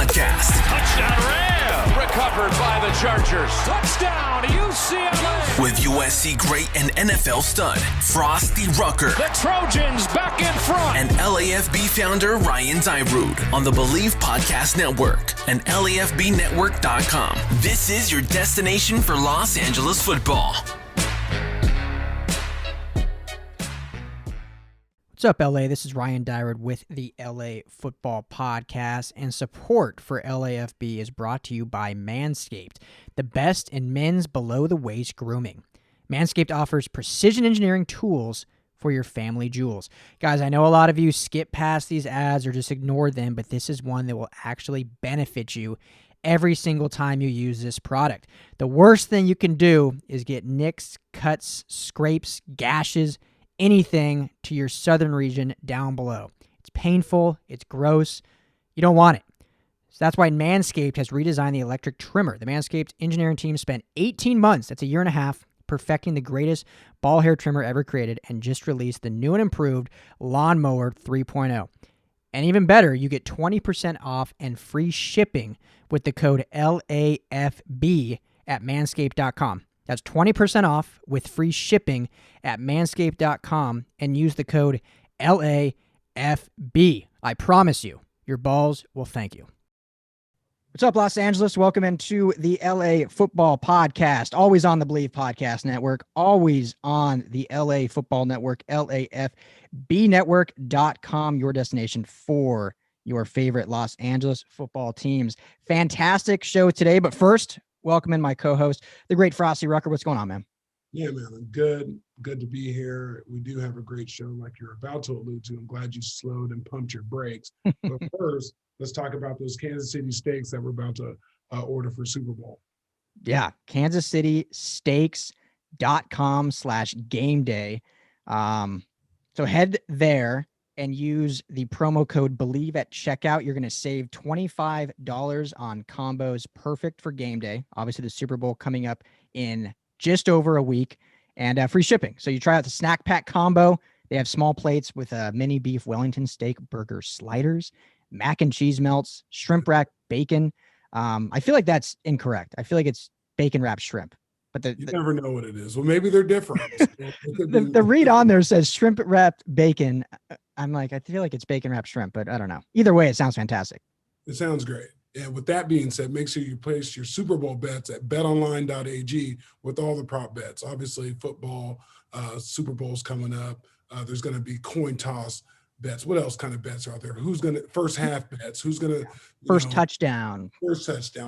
podcast. Touchdown Ram! Recovered by the Chargers. Touchdown UCLA! With USC great and NFL stud, Frostee Rucker. The Trojans back in front! And LAFB founder Ryan Dyrud on the Believe Podcast Network and LAFBnetwork.com. This is your destination for Los Angeles football. What's up, LA? This is Ryan Dyrud with the LA Football Podcast, and support for LAFB is brought to you by Manscaped, the best in men's below-the-waist grooming. Manscaped offers precision engineering tools for your family jewels. Guys, I know a lot of you skip past these ads or just ignore them, but this is one that will actually benefit you every single time you use this product. The worst thing you can do is get nicks, cuts, scrapes, gashes, anything to your southern region down below. It's painful. It's gross. You don't want it. So that's why Manscaped has redesigned the electric trimmer. The Manscaped engineering team spent 18 months, that's a year and a half, perfecting the greatest ball hair trimmer ever created and just released the new and improved Lawnmower 3.0. And even better, you get 20% off and free shipping with the code LAFB at manscaped.com. That's 20% off with free shipping at manscaped.com and use the code LAFB. I promise you, your balls will thank you. What's up, Los Angeles? Welcome into the LA Football Podcast. Always on the Believe Podcast Network. Always on the LA Football Network, LAFBnetwork.com, your destination for your favorite Los Angeles football teams. Fantastic show today, but first, welcome in my co-host, the great Frostee Rucker. What's going on, man? Yeah, man, I'm good. Good to be here. We do have a great show like you're about to allude to. I'm glad you slowed and pumped your brakes. But first, let's talk about those Kansas City steaks that we're about to order for Super Bowl. Yeah, kansascitysteaks.com/game day. So head there and use the promo code BELIEVE at checkout. You're going to save $25 on combos, perfect for game day. Obviously, the Super Bowl coming up in just over a week, and free shipping. So you try out the snack pack combo. They have small plates with a mini beef Wellington steak burger sliders, mac and cheese melts, shrimp wrapped bacon. I feel like that's incorrect. I feel like it's bacon wrapped shrimp. But You never know what it is. Well, maybe they're different. the read on there says shrimp wrapped bacon. I'm like, I feel like it's bacon wrapped shrimp, but I don't know. Either way, it sounds fantastic. It sounds great. And with that being said, make sure you place your Super Bowl bets at BetOnline.Ag with all the prop bets. Obviously, football, Super Bowl's coming up. There's going to be coin toss bets. What else kind of bets are out there? Who's going to first half bets? Who's going to first touchdown,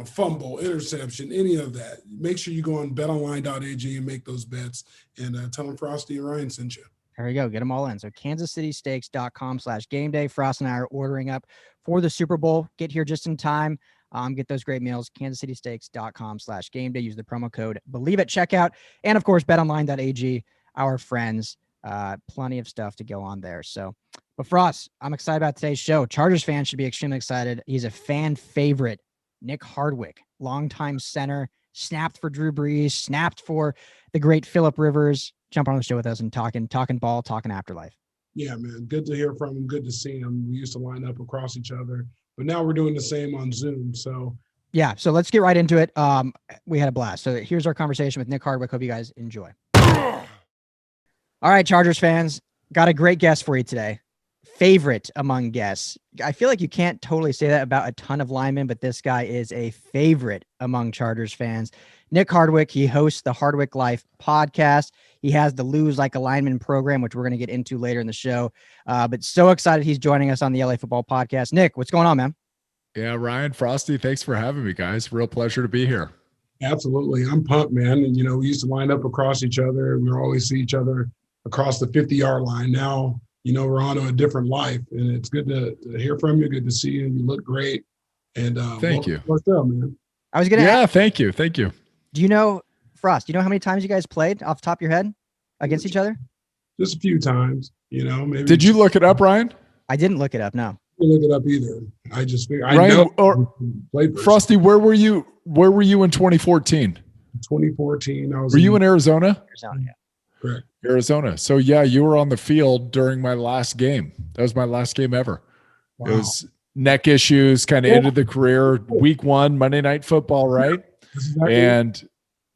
fumble, interception, any of that? Make sure you go on BetOnline.Ag and make those bets. And tell them Frostee and Ryan sent you. There we go. Get them all in. So kansascitysteaks.com/game day. Frost and I are ordering up for the Super Bowl. Get here just in time. Get those great meals. kansascitysteaks.com/game day. Use the promo code BELIEVE at checkout. And of course, betonline.ag, our friends. Plenty of stuff to go on there. So, but Frost, I'm excited about today's show. Chargers fans should be extremely excited. He's a fan favorite. Nick Hardwick, longtime center, snapped for Drew Brees, snapped for the great Phillip Rivers. Jump on the show with us and talking ball, talking afterlife. Yeah, man. Good to hear from him. Good to see him. We used to line up across each other, but now we're doing the same on Zoom. So yeah, so let's get right into it. We had a blast. So here's our conversation with Nick Hardwick. Hope you guys enjoy. All right, Chargers fans, got a great guest for you today. Favorite among guests. I feel like you can't totally say that about a ton of linemen, but this guy is a favorite among Chargers fans. Nick Hardwick, he hosts the Hardwick Life podcast. He has the Lose Like a Lineman program, which we're going to get into later in the show. But so excited he's joining us on the LA Football Podcast. Nick, what's going on, man? Yeah, Ryan, Frostee, thanks for having me, guys. Real pleasure to be here. Absolutely. I'm pumped, man. And, we used to line up across each other. We always see each other across the 50-yard line. Now, we're on to a different life, and it's good to hear from you. Good to see you. You look great. And thank you. What's up, man? I was going to ask, thank you. Do you know, Frost, do you know how many times you guys played off the top of your head against each other? Just a few times, maybe. Did you look it up, Ryan? I didn't look it up, no. I didn't look it up either. I just figured. Ryan, Frostee, where were you in 2014? 2014. Were you in Arizona? Arizona, yeah. Correct. Arizona. So yeah, you were on the field during my last game. That was my last game ever. Wow. neck issues, kind of ended the career week 1, Monday Night Football, right? And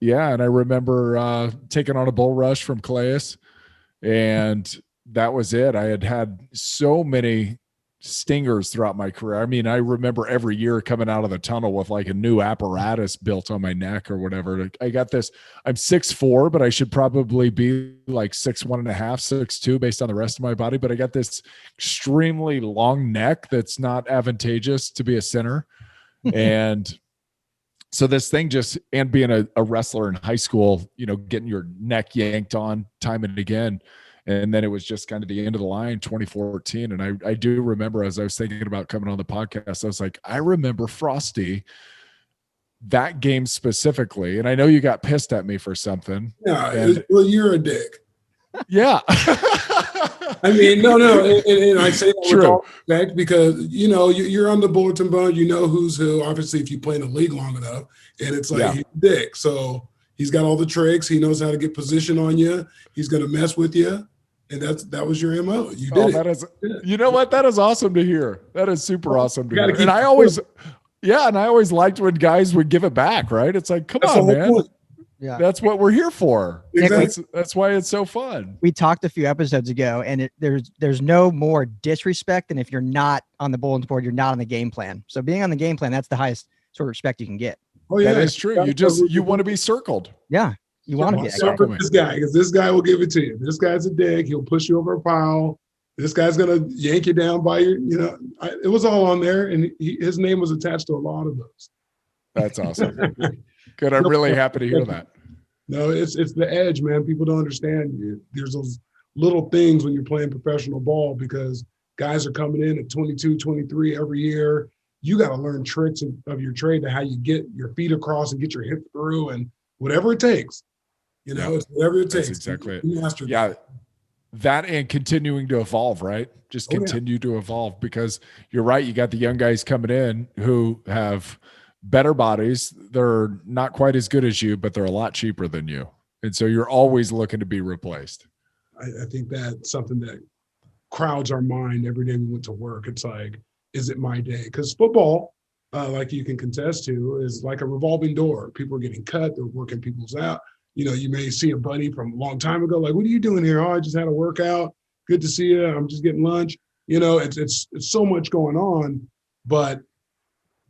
and I remember taking on a bull rush from Calais, and that was it. I had so many stingers throughout my career. I mean, I remember every year coming out of the tunnel with like a new apparatus built on my neck or whatever. I got this, I'm 6'4", but I should probably be like 6'1.5", 6'2", based on the rest of my body. But I got this extremely long neck that's not advantageous to be a center. And so this thing and being a wrestler in high school, getting your neck yanked on time and again. And then it was just kind of the end of the line, 2014. And I do remember, as I was thinking about coming on the podcast, I was like, I remember Frostee, that game specifically. And I know you got pissed at me for something. Yeah, well, you're a dick. Yeah. I mean, no. And I say that with all respect because, you're on the bulletin board, who's who. Obviously, if you play in the league long enough, and it's like, he's a dick. So he's got all the tricks. He knows how to get position on you. He's going to mess with you. And that was your MO. You did it. That is, you know what? That is awesome to hear. That is super awesome to hear. And I always liked when guys would give it back, right? It's like, come on, man. Point. Yeah. That's what we're here for. Exactly. That's why it's so fun. We talked a few episodes ago, and there's no more disrespect than if you're not on the bulletin board, you're not on the game plan. So being on the game plan, that's the highest sort of respect you can get. Oh, yeah. That is true. You want to be circled. Yeah. You want to get this guy, because this guy will give it to you. This guy's a dick. He'll push you over a pile. This guy's going to yank you down by your, it was all on there, and his name was attached to a lot of those. That's awesome. Good. I'm really happy to hear that. No, it's the edge, man. People don't understand. There's those little things when you're playing professional ball because guys are coming in at 22, 23 every year. You got to learn tricks of your trade to how you get your feet across and get your hip through and whatever it takes. It's whatever it takes. That's exactly it. Yeah. That and continuing to evolve, right? Just continue to evolve because you're right. You got the young guys coming in who have better bodies. They're not quite as good as you, but they're a lot cheaper than you. And so you're always looking to be replaced. I think that's something that crowds our mind every day we went to work. It's like, is it my day? Because football, like you can contest to, is like a revolving door. People are getting cut. They're working people's out. You may see a buddy from a long time ago, like, what are you doing here? Oh, I just had a workout. Good to see you. I'm just getting lunch. It's so much going on, but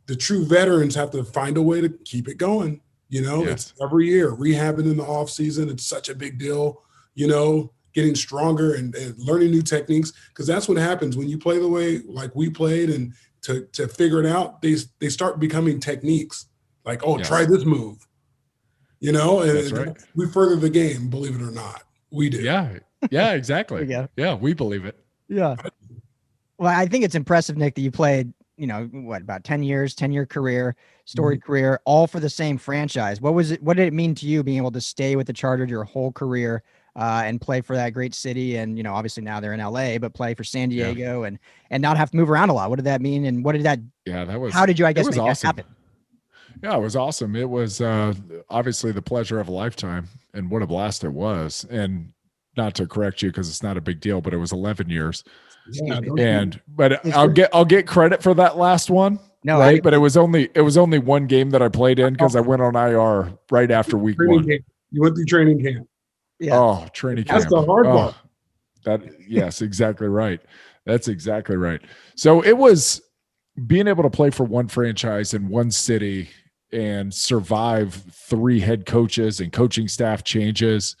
the true veterans have to find a way to keep it going. It's every year rehabbing in the off season. It's such a big deal, getting stronger and learning new techniques. Cause that's what happens when you play the way like we played and to figure it out, they start becoming techniques like, try this move. And that's right. We further the game, believe it or not. We do. Yeah, exactly. Yeah, we believe it. Yeah. Well, I think it's impressive, Nick, that you played, about 10-year career, storied career, all for the same franchise. What did it mean to you being able to stay with the Chargers your whole career and play for that great city? And, obviously now they're in LA, but play for San Diego and not have to move around a lot. What did that mean? And what did that, how did you, make awesome. that happen? Yeah, it was awesome. It was obviously the pleasure of a lifetime, and what a blast it was. And not to correct you because it's not a big deal, but it was 11 years. Yeah, but I'll get credit for that last one. No, right. But it was only one game that I played in because I went on IR right after week 1. Camp. You went through training camp. Yeah. Oh, training camp. That's the hard part. Yes, exactly right. That's exactly right. So it was being able to play for one franchise in one city and survive 3 head coaches and coaching staff changes,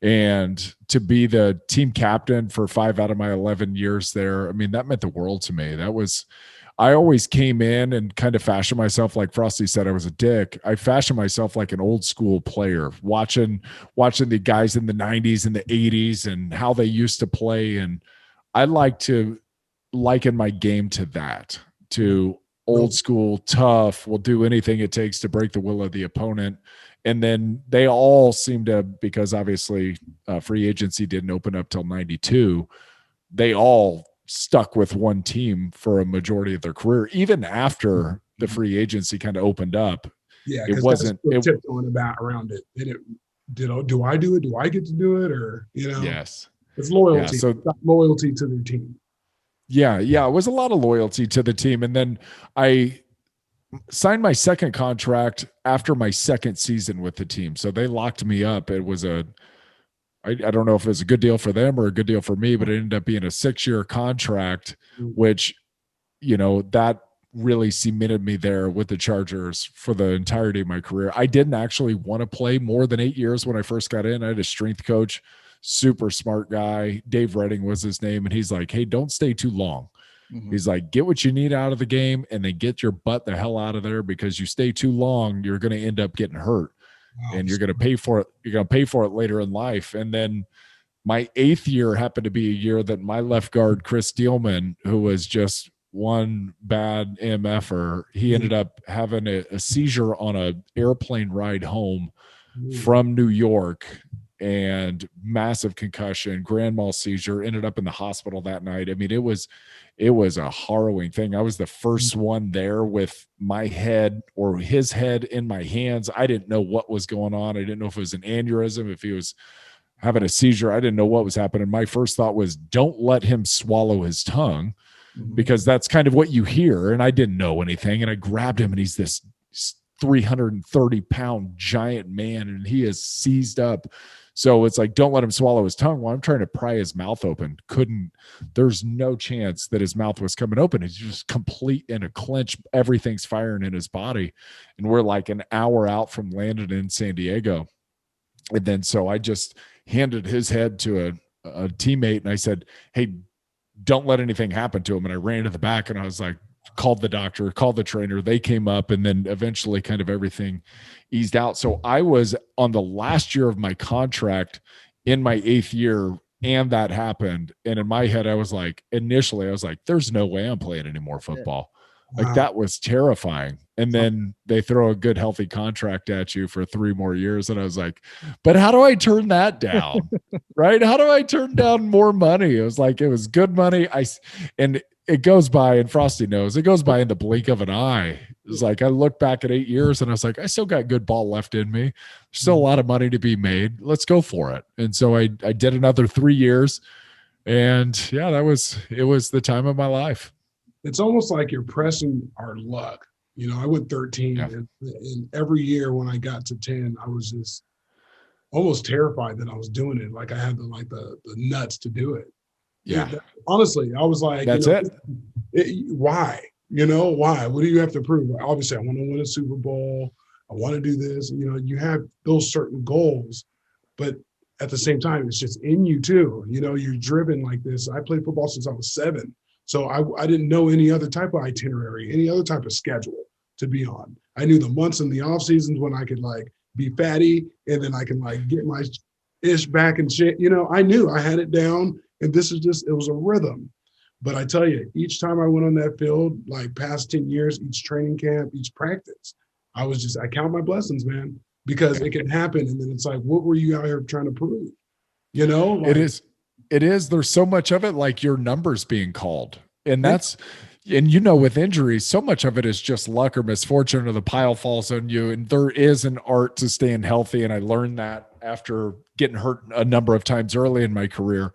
and to be the team captain for 5 out of my 11 years there. I mean, that meant the world to me. I always came in and kind of fashioned myself, like Frostee said, I was a dick. I fashioned myself like an old school player, watching the guys in the 90s and the 80s and how they used to play. And I like to liken my game to that, to old school, tough, will do anything it takes to break the will of the opponent. And then they all seem to, because obviously free agency didn't open up till 92, they all stuck with one team for a majority of their career, even after the free agency kind of opened up. Yeah, it wasn't tiptoeing around it. They didn't, do I do it? Do I get to do it? Or, yes, it's loyalty. Yeah, so it's not loyalty to their team. Yeah. It was a lot of loyalty to the team. And then I signed my second contract after my second season with the team. So they locked me up. It was I don't know if it was a good deal for them or a good deal for me, but it ended up being a 6-year contract, which, that really cemented me there with the Chargers for the entirety of my career. I didn't actually want to play more than 8 years when I first got in. I had a strength coach, super smart guy. Dave Redding was his name. And he's like, hey, don't stay too long. Mm-hmm. He's like, get what you need out of the game and then get your butt the hell out of there, because you stay too long, you're going to end up getting hurt. Wow. And you're going to pay for it. You're going to pay for it later in life. And then my 8th year happened to be a year that my left guard, Chris Steelman, who was just one bad MFer, he ended up having a seizure on an airplane ride home from New York, and massive concussion, grand mal seizure, ended up in the hospital that night. I mean, it was a harrowing thing. I was the first one there with my head or his head in my hands. I didn't know what was going on. I didn't know if it was an aneurysm, if he was having a seizure. I didn't know what was happening. My first thought was, don't let him swallow his tongue, because that's kind of what you hear. And I didn't know anything. And I grabbed him, and he's this 330-pound giant man, and he is seized up. So it's like, don't let him swallow his tongue. Well, I'm trying to pry his mouth open. There's no chance that his mouth was coming open. It's just complete in a clinch. Everything's firing in his body. And we're like an hour out from landing in San Diego. And then, so I just handed his head to a teammate, and I said, hey, don't let anything happen to him. And I ran to the back, and I was like, called the doctor, called the trainer. They came up, and then eventually kind of everything eased out. So I was on the last year of my contract in my 8th year, and that happened. And in my head, initially I was like, there's no way I'm playing any more football. Like, that was terrifying. And then they throw a good, healthy contract at you for 3 more years. And I was like, but how do I turn that down? Right? How do I turn down more money? It was like, it was good money. And it goes by, and Frostee knows, it goes by in the blink of an eye. It's like, I look back at 8 years and I was like, I still got good ball left in me. There's still a lot of money to be made. Let's go for it. And so I did another 3 years, and yeah, it was the time of my life. It's almost like you're pressing our luck. I went 13, and every year when I got to 10, I was just almost terrified that I was doing it. Like, I had the nuts to do it. Yeah. Honestly, I was like, that's why? Why? What do you have to prove? Obviously, I want to win a Super Bowl. I want to do this. You have those certain goals, but at the same time, it's just in you too. You're driven like this. I played football since I was 7. So I didn't know any other type of itinerary, any other type of schedule to be on. I knew the months and the off seasons when I could be fatty, and then I can get my ish back and shit. I knew I had it down, and it was a rhythm. But I tell you, each time I went on that field, past 10 years, each training camp, each practice, I count my blessings, man, because it can happen. And then it's like, what were you out here trying to prove? It is. There's so much of it, like your numbers being called. And with injuries, so much of it is just luck or misfortune, or the pile falls on you. And there is an art to staying healthy. And I learned that after getting hurt a number of times early in my career,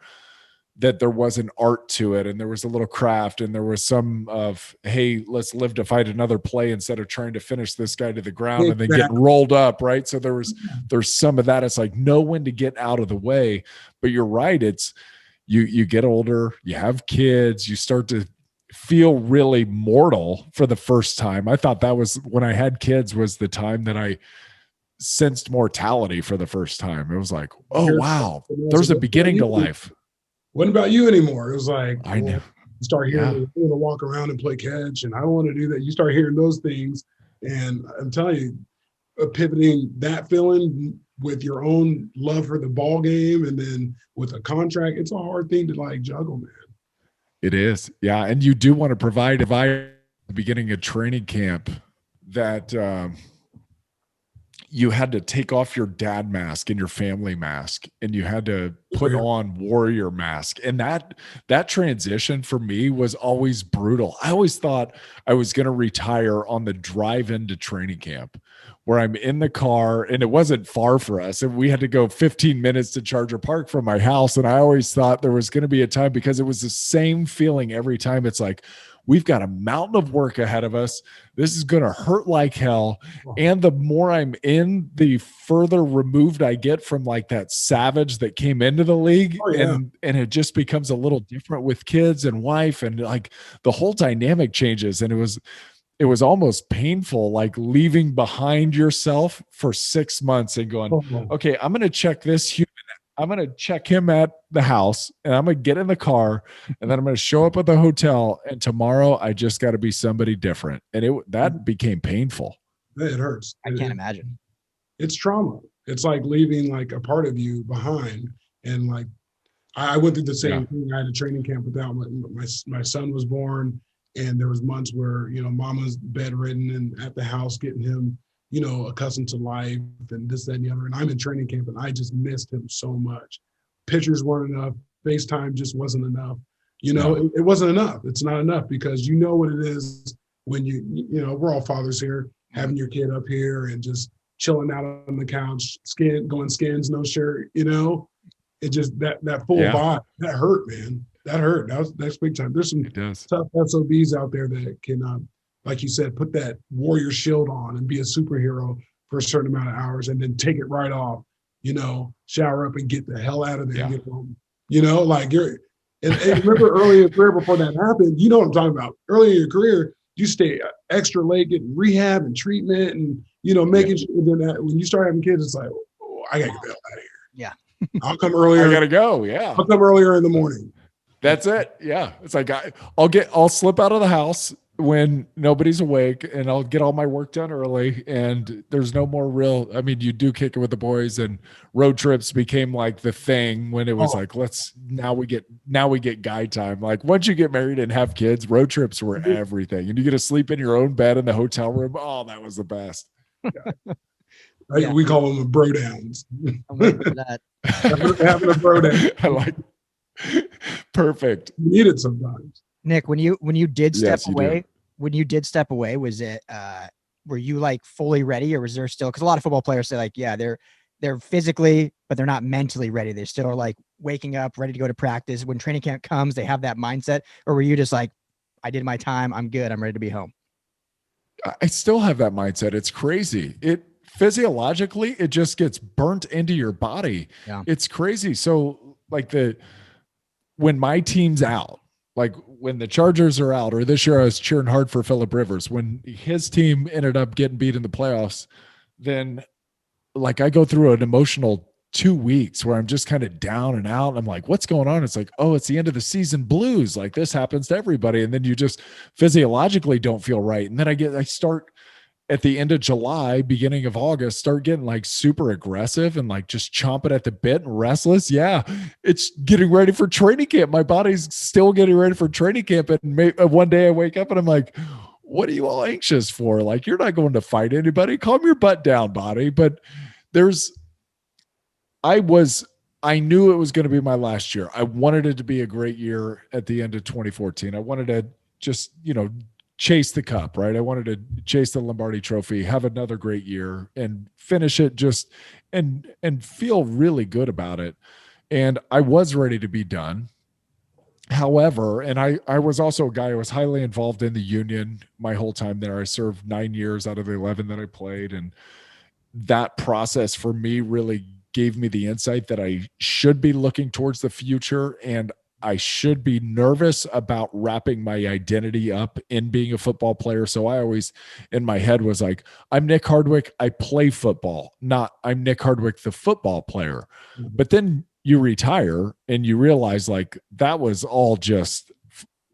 that there was an art to it, and there was a little craft, and there was some of, hey, let's live to fight another play instead of trying to finish this guy to the ground and then getting rolled up, right? So there's some of that. It's like, know when to get out of the way. But you're right. It's you get older, you have kids, you start to feel really mortal for the first time. I thought that was when I had kids was the time that I sensed mortality for the first time. It was like, oh wow, there's a beginning to life. Wasn't about you anymore. It was like, I know. You start hearing you want to walk around and play catch, and I don't want to do that. You start hearing those things, and I'm telling you, pivoting that feeling with your own love for the ball game, and then with a contract, it's a hard thing to juggle, man. It is, yeah. And you do want to provide at the beginning of training camp that you had to take off your dad mask and your family mask, and you had to put on warrior mask. And that transition for me was always brutal. I always thought I was going to retire on the drive into training camp, where I'm in the car, and it wasn't far for us, and we had to go 15 minutes to Charger Park from my house. And I always thought there was going to be a time, because it was the same feeling every time. It's like, we've got a mountain of work ahead of us. This is going to hurt like hell. And the more I'm in, the further removed I get from like that savage that came into the league. And it just becomes a little different with kids and wife, and like the whole dynamic changes. And it was almost painful, like leaving behind yourself for 6 months and going, okay, I'm going to check this human. I'm going to check him at the house, and I'm going to get in the car, and then I'm going to show up at the hotel. And tomorrow I just got to be somebody different. And that became painful. It hurts. I can't imagine. It's trauma. It's like leaving like a part of you behind. And like, I went through the same thing. I had a training camp without my son was born. And there was months where, mama's bedridden and at the house getting him, accustomed to life and this, that, and the other. And I'm in training camp, and I just missed him so much. Pictures weren't enough. FaceTime just wasn't enough. It wasn't enough. It's not enough, because you know what it is when we're all fathers here, having your kid up here and just chilling out on the couch, going skins, no shirt, it just, that full vibe, that hurt, man. That hurt. That's big time. There's some tough SOBs out there that can, like you said, put that warrior shield on and be a superhero for a certain amount of hours, and then take it right off, shower up and get the hell out of there and get home. And remember early in your career, before that happened, you know what I'm talking about. Early in your career, you stay extra late getting rehab and treatment and, making sure that when you start having kids, it's like, I got to get the hell out of here. Yeah. I'll come earlier. I got to go. Yeah. I'll come earlier in the morning. That's it. Yeah. It's like, I'll slip out of the house when nobody's awake, and I'll get all my work done early, and there's no more you do kick it with the boys, and road trips became like the thing when it was like, now we get guy time. Like, once you get married and have kids, road trips were everything, and you get to sleep in your own bed in the hotel room. Oh, that was the best. We call them bro downs. I'm waiting for that. Having a bro down. I like. Perfect. You need it sometimes. Nick, when you did step away, was it were you like fully ready, or was there still, because a lot of football players say like, they're physically, but they're not mentally ready. They still are like waking up, ready to go to practice. When training camp comes, they have that mindset. Or were you just like, I did my time, I'm good, I'm ready to be home? I still have that mindset. It's crazy. Physiologically, it just gets burnt into your body. Yeah. It's crazy. So like when my team's out, like when the Chargers are out, or this year I was cheering hard for Phillip Rivers, when his team ended up getting beat in the playoffs, then like I go through an emotional 2 weeks where I'm just kind of down and out. I'm like, what's going on? It's like, oh, it's the end of the season blues. Like, this happens to everybody. And then you just physiologically don't feel right. And then I start at the end of July, beginning of August, start getting like super aggressive and like just chomping at the bit and restless. Yeah. It's getting ready for training camp. My body's still getting ready for training camp. And one day I wake up and I'm like, what are you all anxious for? Like, you're not going to fight anybody. Calm your butt down, body. But I knew it was going to be my last year. I wanted it to be a great year at the end of 2014. I wanted to just, chase the cup, right? I wanted to chase the Lombardi Trophy, have another great year, and finish it just and feel really good about it. And I was ready to be done. However, and I was also a guy who was highly involved in the union my whole time there. I served 9 years out of the 11 that I played. And that process for me really gave me the insight that I should be looking towards the future, and I should be nervous about wrapping my identity up in being a football player. So I always, in my head, was like, I'm Nick Hardwick, I play football, not I'm Nick Hardwick, the football player. Mm-hmm. But then you retire and you realize like that was all just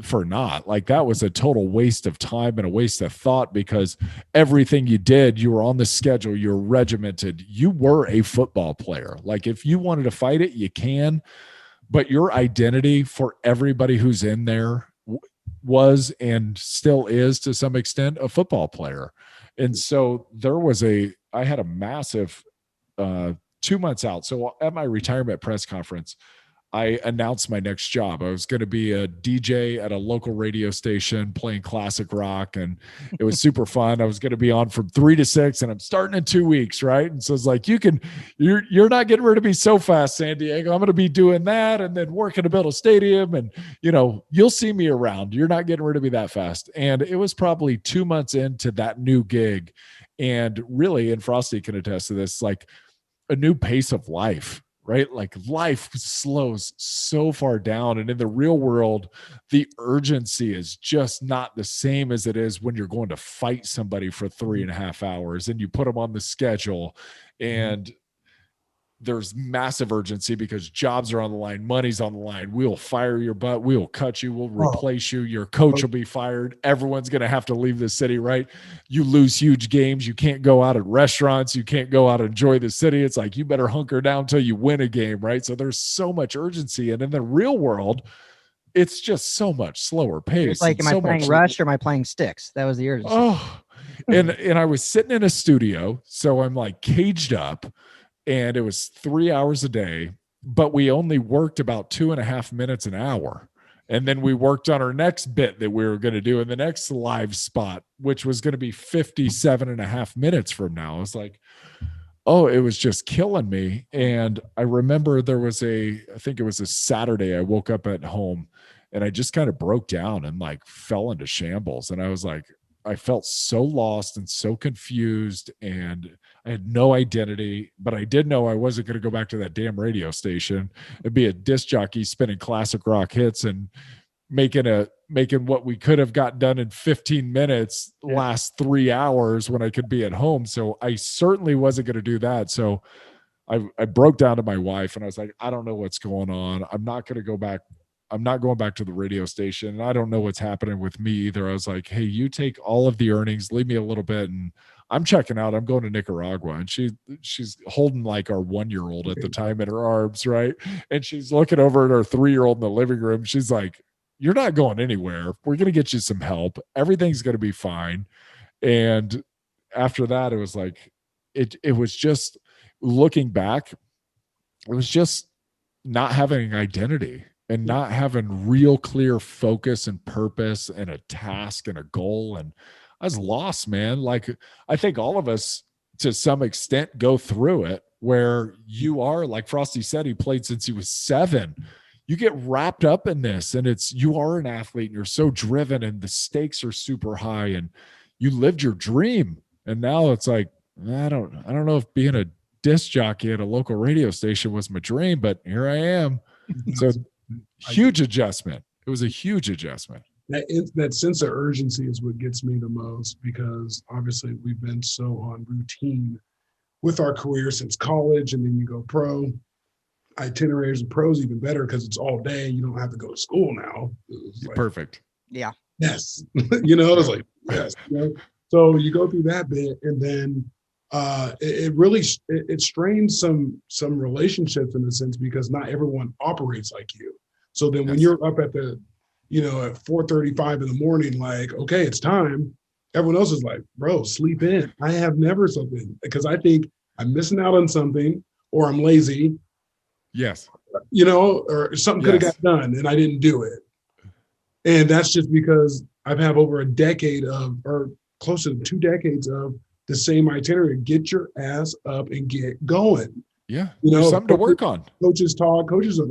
for naught. Like that was a total waste of time and a waste of thought, because everything you did, you were on the schedule, you were regimented, you were a football player. Like if you wanted to fight it, you can. But your identity for everybody who's in there was and still is to some extent a football player. And so I had a massive 2 months out. So at my retirement press conference, I announced my next job. I was going to be a DJ at a local radio station playing classic rock, and it was super fun. I was going to be on from 3 to 6, and I'm starting in 2 weeks, right? And so it's like, you're not getting rid of me so fast, San Diego. I'm going to be doing that and then working to build a stadium, and you'll see me around. You're not getting rid of me that fast. And it was probably 2 months into that new gig, and really, and Frostee can attest to this, like a new pace of life. Right? Like life slows so far down. And in the real world, the urgency is just not the same as it is when you're going to fight somebody for 3.5 hours and you put them on the schedule, and there's massive urgency because jobs are on the line, money's on the line. We'll fire your butt. We'll cut you. We'll replace you. Your coach will be fired. Everyone's going to have to leave the city, right? You lose huge games. You can't go out at restaurants. You can't go out and enjoy the city. It's like, you better hunker down till you win a game, right? So there's so much urgency. And in the real world, it's just so much slower pace. It's like, am I playing Rush or am I playing Sticks? That was the urgency. Oh, and I was sitting in a studio, so I'm like caged up. And it was 3 hours a day, but we only worked about 2.5 minutes an hour. And then we worked on our next bit that we were going to do in the next live spot, which was going to be 57.5 minutes from now. I was like, oh, it was just killing me. And I remember I think it was a Saturday, I woke up at home and I just kind of broke down and like fell into shambles. And I was like, I felt so lost and so confused, and I had no identity, but I did know I wasn't going to go back to that damn radio station and be a disc jockey spinning classic rock hits and making what we could have got done in 15 minutes last 3 hours when I could be at home. So I certainly wasn't going to do that. So I broke down to my wife and I was like, I don't know what's going on. I'm not going to go back. I'm not going back to the radio station, and I don't know what's happening with me either. I was like, hey, you take all of the earnings, leave me a little bit, and I'm checking out. I'm going to Nicaragua. And she's holding like our 1-year-old at the time in her arms, right? And she's looking over at our 3-year-old in the living room. She's like, you're not going anywhere. We're going to get you some help. Everything's going to be fine. And after that, it was like, it was just, looking back, it was just not having an identity and not having real clear focus and purpose and a task and a goal. And I was lost, man. Like, I think all of us to some extent go through it, where you are, like Frostee said, he played since he was 7. You get wrapped up in this, and you are an athlete and you're so driven and the stakes are super high and you lived your dream. And now it's like, I don't know if being a disc jockey at a local radio station was my dream, but here I am. So huge adjustment. It was a huge adjustment. That sense of urgency is what gets me the most, because obviously we've been so on routine with our career since college, and then you go pro. Itineraries and pros even better because it's all day. You don't have to go to school now. Like, perfect. Yeah. Yes. It's like, yes. So you go through that bit, and then it really strains some relationships in a sense, because not everyone operates like you. So then when you're up at at 4:35 in the morning, like, okay, it's time. Everyone else is like, bro, sleep in. I have never slept in because I think I'm missing out on something, or I'm lazy. Yes. Or something could have got done and I didn't do it. And that's just because I've had over a decade or close to 2 decades of the same itinerary. Get your ass up and get going. Yeah. There's something to work on. Coaches are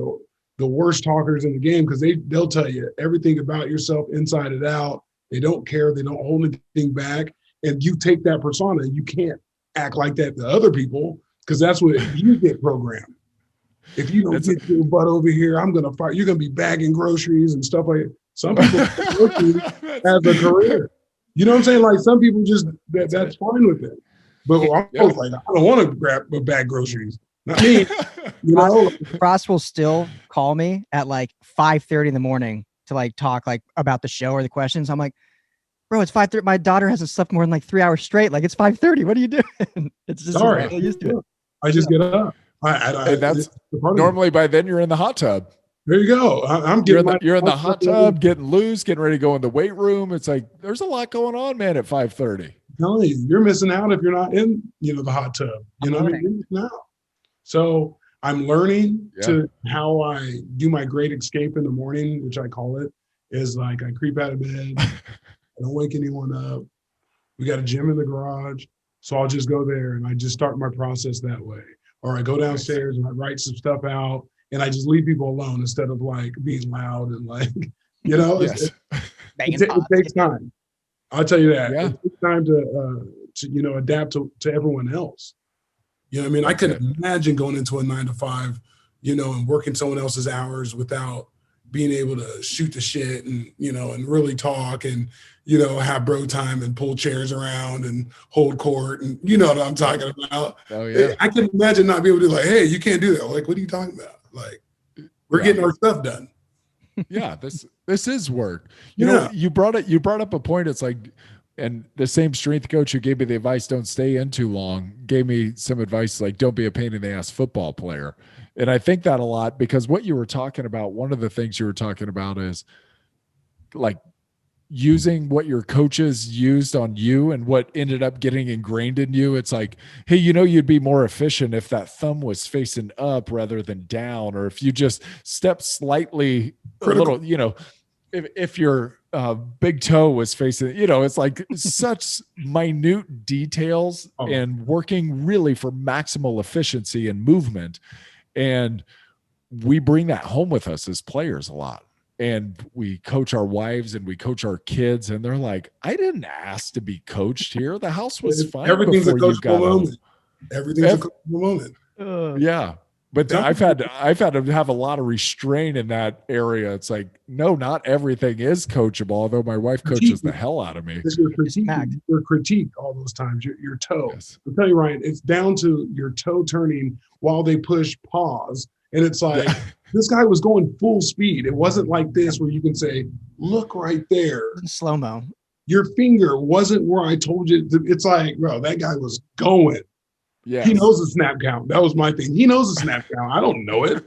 the worst talkers in the game, because they'll tell you everything about yourself inside and out. They don't care. They don't hold anything back. And you take that persona, and you can't act like that to other people, because that's what you get programmed. If you don't get your butt over here, I'm going to fight. You're going to be bagging groceries and stuff like that. Some people have a career. You know what I'm saying? Like, some people just, that's fine with it. But I was like, I don't want to grab a bag groceries. Not me. Frost will still call me at like 5:30 in the morning to like talk like about the show or the questions. I'm like, bro, it's 5:30. My daughter hasn't slept more than like 3 hours straight. Like, it's 5:30. What are you doing? It's just sorry. I'm used to it. I just get up. And that's normally by then you're in the hot tub. There you go. I'm You're getting in the hot tub, getting loose, getting ready to go in the weight room. It's like there's a lot going on, man, at 5:30. telling you, you're missing out if you're not in, the hot tub. You know what I mean? You're missing out. So I'm learning to how I do my great escape in the morning, which I call it, is like I creep out of bed. I don't wake anyone up. We got a gym in the garage. So I'll just go there and I just start my process that way. Or I go downstairs and I write some stuff out and I just leave people alone instead of like being loud and like, Yes. it takes time. I'll tell you that. It takes time to adapt to everyone else. You know what I mean? I couldn't imagine going into a 9-to-5, and working someone else's hours without being able to shoot the shit and, and really talk and, have bro time and pull chairs around and hold court. And you know what I'm talking about. Oh, yeah. I can imagine not being able to like, hey, you can't do that. Like, what are you talking about? Like, we're getting our stuff done. Yeah, this is work. You know, you brought up a point. It's like, and the same strength coach who gave me the advice, don't stay in too long, gave me some advice like, don't be a pain in the ass football player. And I think that a lot because what you were talking about, one of the things you were talking about is like using what your coaches used on you and what ended up getting ingrained in you. It's like, hey, you'd be more efficient if that thumb was facing up rather than down, or if you just step slightly a little, if your big toe was facing, it's like such minute details and working really for maximal efficiency and movement. And we bring that home with us as players a lot. And we coach our wives and we coach our kids, and they're like, I didn't ask to be coached here. The house was fine. Everything's a coachable moment. Everything's a coachable moment. Yeah. But I've had to have a lot of restraint in that area. It's like, no, not everything is coachable, although my wife coaches the hell out of me. Your critique all those times, your toe. Yes. I'll tell you, Ryan, it's down to your toe turning while they push pause. And it's like, this guy was going full speed. It wasn't like this where you can say, look right there. Slow-mo. Your finger wasn't where I told you. It's like, bro, that guy was going. Yeah, he knows the snap count. That was my thing. He knows the snap count. I don't know it.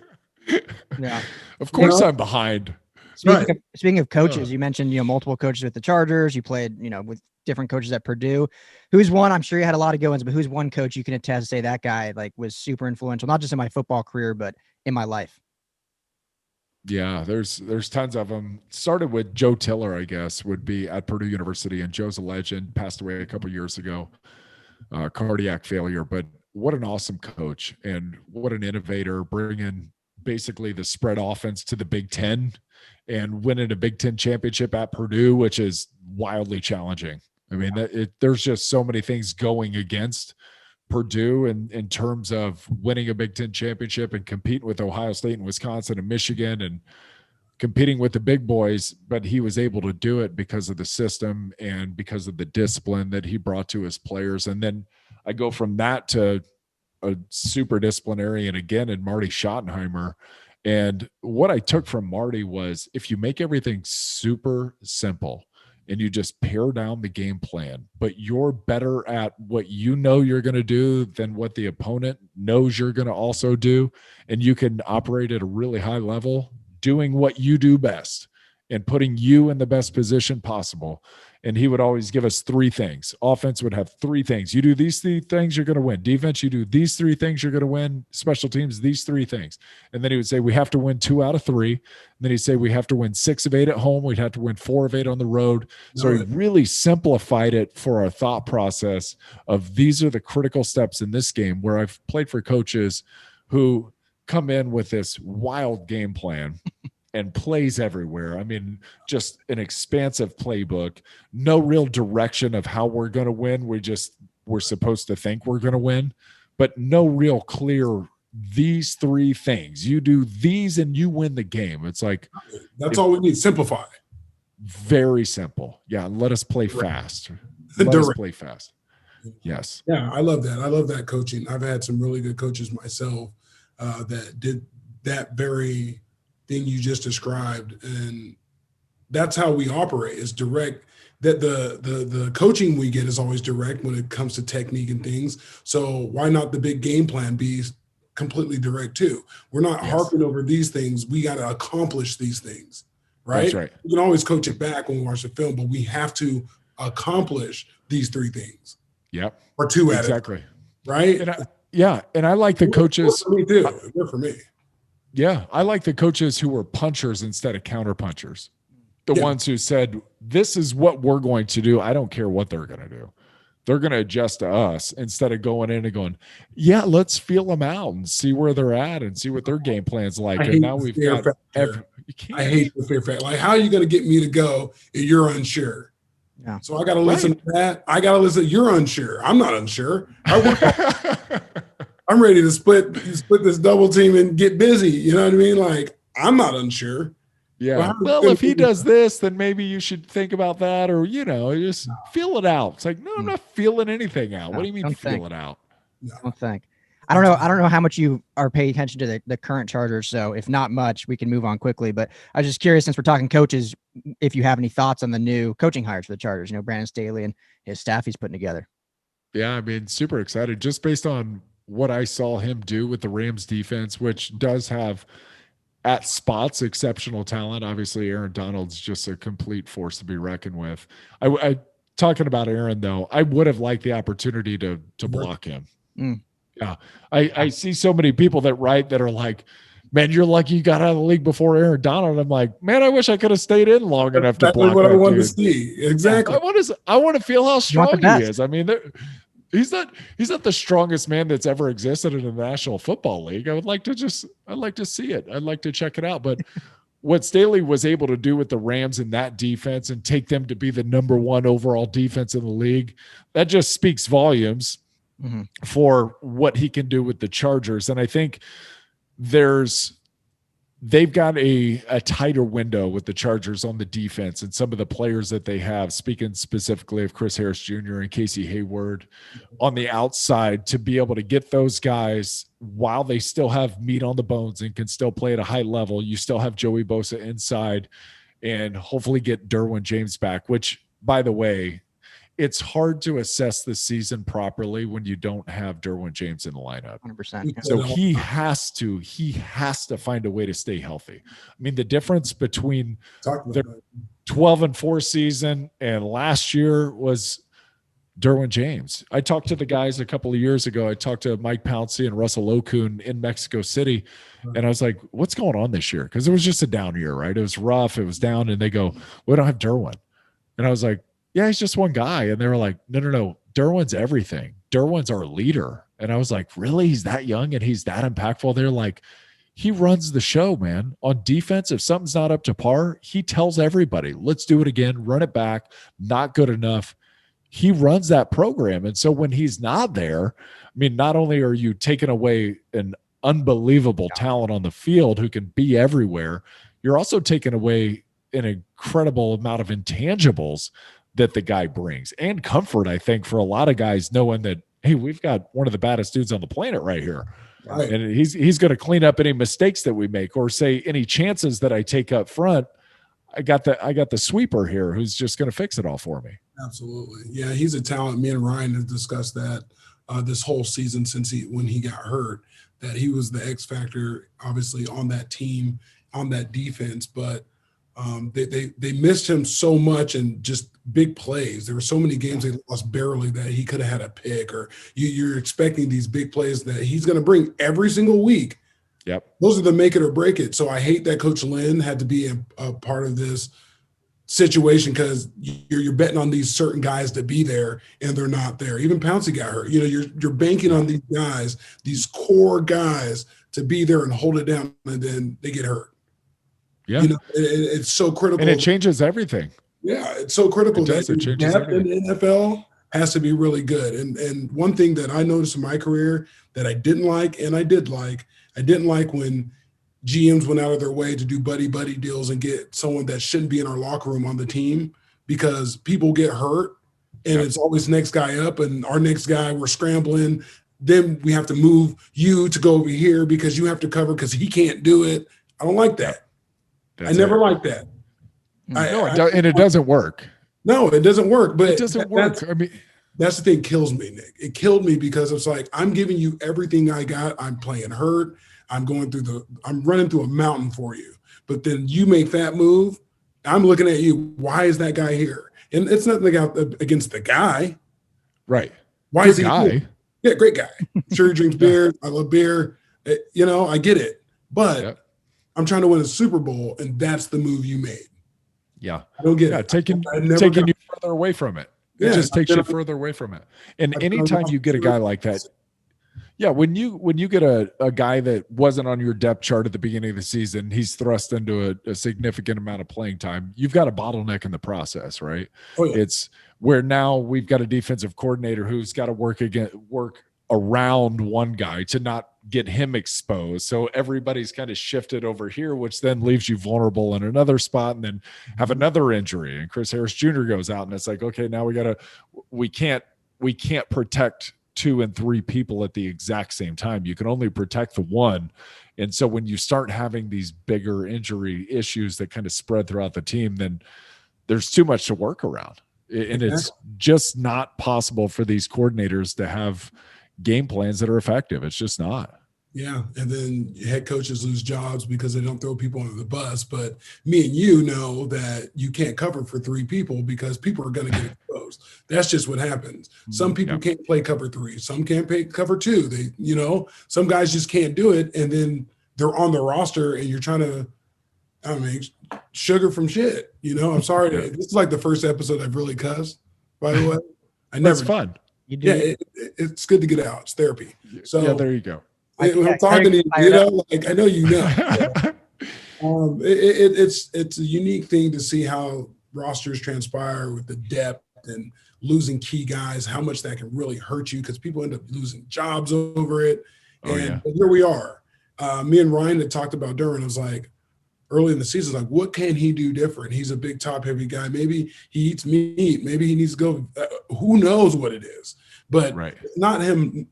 Yeah, of course I'm behind. Speaking of coaches, you mentioned multiple coaches with the Chargers. You played with different coaches at Purdue. Who's one? I'm sure you had a lot of good ones, but who's one coach you can attest, say that guy like was super influential, not just in my football career, but in my life? Yeah, there's tons of them. Started with Joe Tiller, I guess, would be at Purdue University, and Joe's a legend. Passed away a couple years ago. Cardiac failure, but what an awesome coach and what an innovator, bringing basically the spread offense to the Big Ten and winning a Big Ten championship at Purdue, which is wildly challenging. I mean, there's just so many things going against Purdue in terms of winning a Big Ten championship and competing with Ohio State and Wisconsin and Michigan and competing with the big boys, but he was able to do it because of the system and because of the discipline that he brought to his players. And then I go from that to a super disciplinarian again in Marty Schottenheimer. And what I took from Marty was, if you make everything super simple and you just pare down the game plan, but you're better at what you know you're going to do than what the opponent knows you're going to also do, and you can operate at a really high level, doing what you do best and putting you in the best position possible. And he would always give us three things. Offense would have three things. You do these three things, you're going to win. Defense, you do these three things, you're going to win. Special teams, these three things. And then he would say, we have to win 2 out of 3. And then he'd say, we have to win 6 of 8 at home. We'd have to win 4 of 8 on the road. So he really simplified it for our thought process of these are the critical steps in this game, where I've played for coaches who come in with this wild game plan and plays everywhere. I mean, just an expansive playbook, no real direction of how we're going to win. We're supposed to think we're going to win, but no real clear, these 3 things. You do these and you win the game. It's like, that's all we need. Simplify. Very simple. Yeah. Let us play fast. Let us play fast. Yes. Yeah. I love that. I love that coaching. I've had some really good coaches myself that did that very thing you just described, and that's how we operate, is direct. That the coaching we get is always direct when it comes to technique and things. So why not the big game plan be completely direct too. We're not harping over these things. We got to accomplish these things, right? That's right. We can always coach it back when we watch the film, but we have to accomplish these 3 things. Yep. Or 2 at exactly. it, right? And I like the coaches. For me too. Good for me. Yeah, I like the coaches who were punchers instead of counter punchers. The ones who said, this is what we're going to do. I don't care what they're going to do. They're going to adjust to us instead of going in and going, yeah, let's feel them out and see where they're at and see what their game plan's like. And now we've got I hate the fear factor. Like, how are you going to get me to go and you're unsure? Yeah. So I got to listen to that. I got to listen. You're unsure. I'm not unsure. I'm ready to split this double team and get busy. You know what I mean? Like, I'm not unsure. Yeah. Well, if he does this, then maybe you should think about that, or just feel it out. It's like, no, I'm not feeling anything out. What do you mean feel it out? No. Don't think. I don't know how much you are paying attention to the current Chargers. So if not much, we can move on quickly. But I was just curious, since we're talking coaches, if you have any thoughts on the new coaching hires for the Chargers. Brandon Staley and his staff he's putting together. Yeah, I mean, super excited just based on what I saw him do with the Rams defense, which does have at spots exceptional talent. Obviously, Aaron Donald's just a complete force to be reckoned with. I talking about Aaron though, I would have liked the opportunity to block him. Yeah, I see so many people that write that are like, man, you're lucky you got out of the league before Aaron Donald. I'm like, man, I wish I could have stayed in long enough to block what that I wanted dude. to see. Exactly. I want to feel how strong he is. I mean, he's not the strongest man that's ever existed in the National Football League. I'd like to see it. I'd like to check it out. But what Staley was able to do with the Rams in that defense and take them to be the number 1 overall defense in the league, that just speaks volumes for what he can do with the Chargers. And I think they've got a tighter window with the Chargers on the defense and some of the players that they have, speaking specifically of Chris Harris Jr. and Casey Hayward on the outside, to be able to get those guys while they still have meat on the bones and can still play at a high level. You still have Joey Bosa inside and hopefully get Derwin James back, which, by the way, it's hard to assess the season properly when you don't have Derwin James in the lineup. 100%. So he has to find a way to stay healthy. I mean, the difference between their 12-4 season and last year was Derwin James. I talked to the guys a couple of years ago. I talked to Mike Pouncey and Russell Okun in Mexico City. And I was like, what's going on this year? Because it was just a down year, right? It was rough. It was down. And they go, we don't have Derwin. And I was like, yeah, he's just one guy. And they were like, no. Derwin's everything. Derwin's our leader. And I was like, really? He's that young and he's that impactful? They're like, he runs the show, man. On defense, if something's not up to par, he tells everybody, let's do it again, run it back, not good enough. He runs that program. And so when he's not there, I mean, not only are you taking away an unbelievable talent on the field who can be everywhere, you're also taking away an incredible amount of intangibles that the guy brings, and comfort, I think, for a lot of guys, knowing that, hey, we've got one of the baddest dudes on the planet right here. Right. And he's going to clean up any mistakes that we make, or say any chances that I take up front. I got the sweeper here who's just going to fix it all for me. Absolutely. Yeah, he's a talent. Me and Ryan have discussed that this whole season since when he got hurt, that he was the X factor, obviously, on that team, on that defense. But they missed him so much in just big plays. There were so many games they lost barely that he could have had a pick, or you're expecting these big plays that he's going to bring every single week. Yep. Those are the make it or break it. So I hate that Coach Lynn had to be a part of this situation, because you're betting on these certain guys to be there and they're not there. Even Pouncey got hurt. You're banking on these guys, these core guys, to be there and hold it down, and then they get hurt. Yeah. It's so critical. And it changes everything. Yeah, it's so critical that depth in the NFL has to be really good. And one thing that I noticed in my career that I didn't like, and I didn't like when GMs went out of their way to do buddy deals and get someone that shouldn't be in our locker room on the team, because people get hurt and it's always next guy up, and our next guy, we're scrambling. Then we have to move you to go over here because you have to cover because he can't do it. I don't like that. I never liked that. And it doesn't work. No, it doesn't work. But it doesn't work. I mean, That's the thing kills me, Nick. It killed me because it's like, I'm giving you everything I got. I'm playing hurt. I'm running through a mountain for you. But then you make that move. I'm looking at you. Why is that guy here? And it's nothing against the guy. Right. Why Good is he guy? here? Yeah, great guy. Sure, he drinks beer. I love beer. I get it. But I'm trying to win a Super Bowl, and that's the move you made. Yeah. I don't get it. Taking you further away from it. It just takes you further away from it. And anytime you get a guy like that, when you get a guy that wasn't on your depth chart at the beginning of the season, he's thrust into a significant amount of playing time. You've got a bottleneck in the process, right? Oh, yeah. It's where now we've got a defensive coordinator who's got to work around one guy to not get him exposed. So everybody's kind of shifted over here, which then leaves you vulnerable in another spot, and then have another injury. And Chris Harris Jr. goes out, and it's like, okay, now we can't protect 2 and 3 people at the exact same time. You can only protect the one. And so when you start having these bigger injury issues that kind of spread throughout the team, then there's too much to work around. And it's just not possible for these coordinators to have game plans that are effective. It's just not. Yeah. And then head coaches lose jobs because they don't throw people under the bus. But me and you know that you can't cover for 3 people because people are going to get exposed. That's just what happens. Some people can't play cover 3. Some can't play cover 2. Some guys just can't do it. And then they're on the roster and you're trying to, sugar from shit. I'm sorry. Yeah. This is like the first episode I've really cussed, by the way. It's fun. It's good to get out. It's therapy. So there you go. I'm talking to you, I know you know. It's a unique thing to see how rosters transpire with the depth and losing key guys, how much that can really hurt you because people end up losing jobs over it. And here we are. Me and Ryan had talked about Dyrud. I was like, early in the season, like, what can he do different? He's a big top-heavy guy. Maybe he eats meat. Maybe he needs to go. Who knows what it is? But it's not him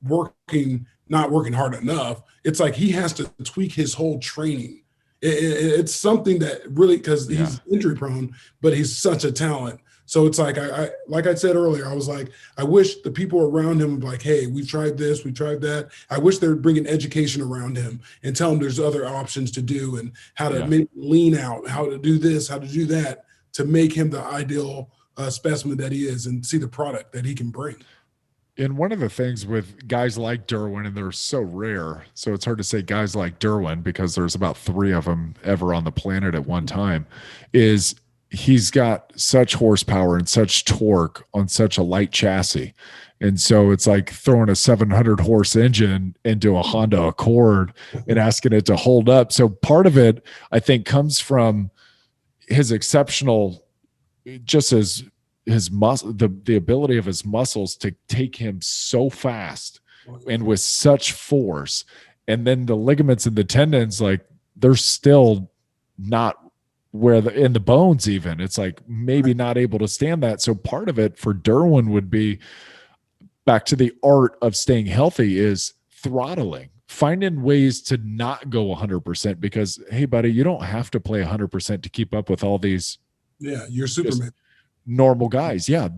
not working hard enough. It's like he has to tweak his whole training. It's something that really, because he's injury prone, but he's such a talent. So it's like, like I said earlier, I was like, I wish the people around him would be like, hey, we tried this, we tried that. I wish they would bring an education around him and tell him there's other options to do and how to lean out, how to do this, how to do that, to make him the ideal specimen that he is and see the product that he can bring. And one of the things with guys like Derwin, and they're so rare, so it's hard to say guys like Derwin because there's about 3 of them ever on the planet at one time, is he's got such horsepower and such torque on such a light chassis. And so it's like throwing a 700 horse engine into a Honda Accord and asking it to hold up. So part of it, I think, comes from his exceptional, just as his muscle, the ability of his muscles to take him so fast and with such force. And then the ligaments and the tendons, like, they're still not where in the bones, even it's like maybe not able to stand that. So part of it for Derwin would be back to the art of staying healthy is throttling, finding ways to not go 100% because, hey, buddy, you don't have to play 100% to keep up with all these. Yeah, you're Superman. Normal guys. Yeah,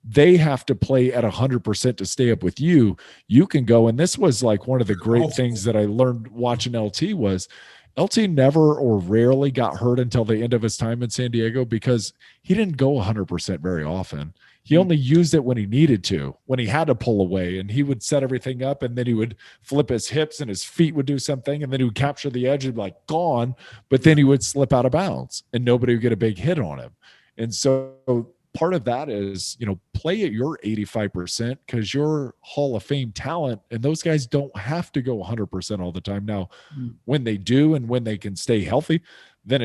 they have to play at 100% to stay up with you. You can go. And this was like one of the great things that I learned watching LT was LT never or rarely got hurt until the end of his time in San Diego because he didn't go 100% very often. He only used it when he needed to, when he had to pull away, and he would set everything up, and then he would flip his hips and his feet would do something, and then he would capture the edge and be like gone, but then he would slip out of bounds and nobody would get a big hit on him. And so part of that is, play at your 85% because you're Hall of Fame talent, and those guys don't have to go 100% all the time. Now, when they do and when they can stay healthy, then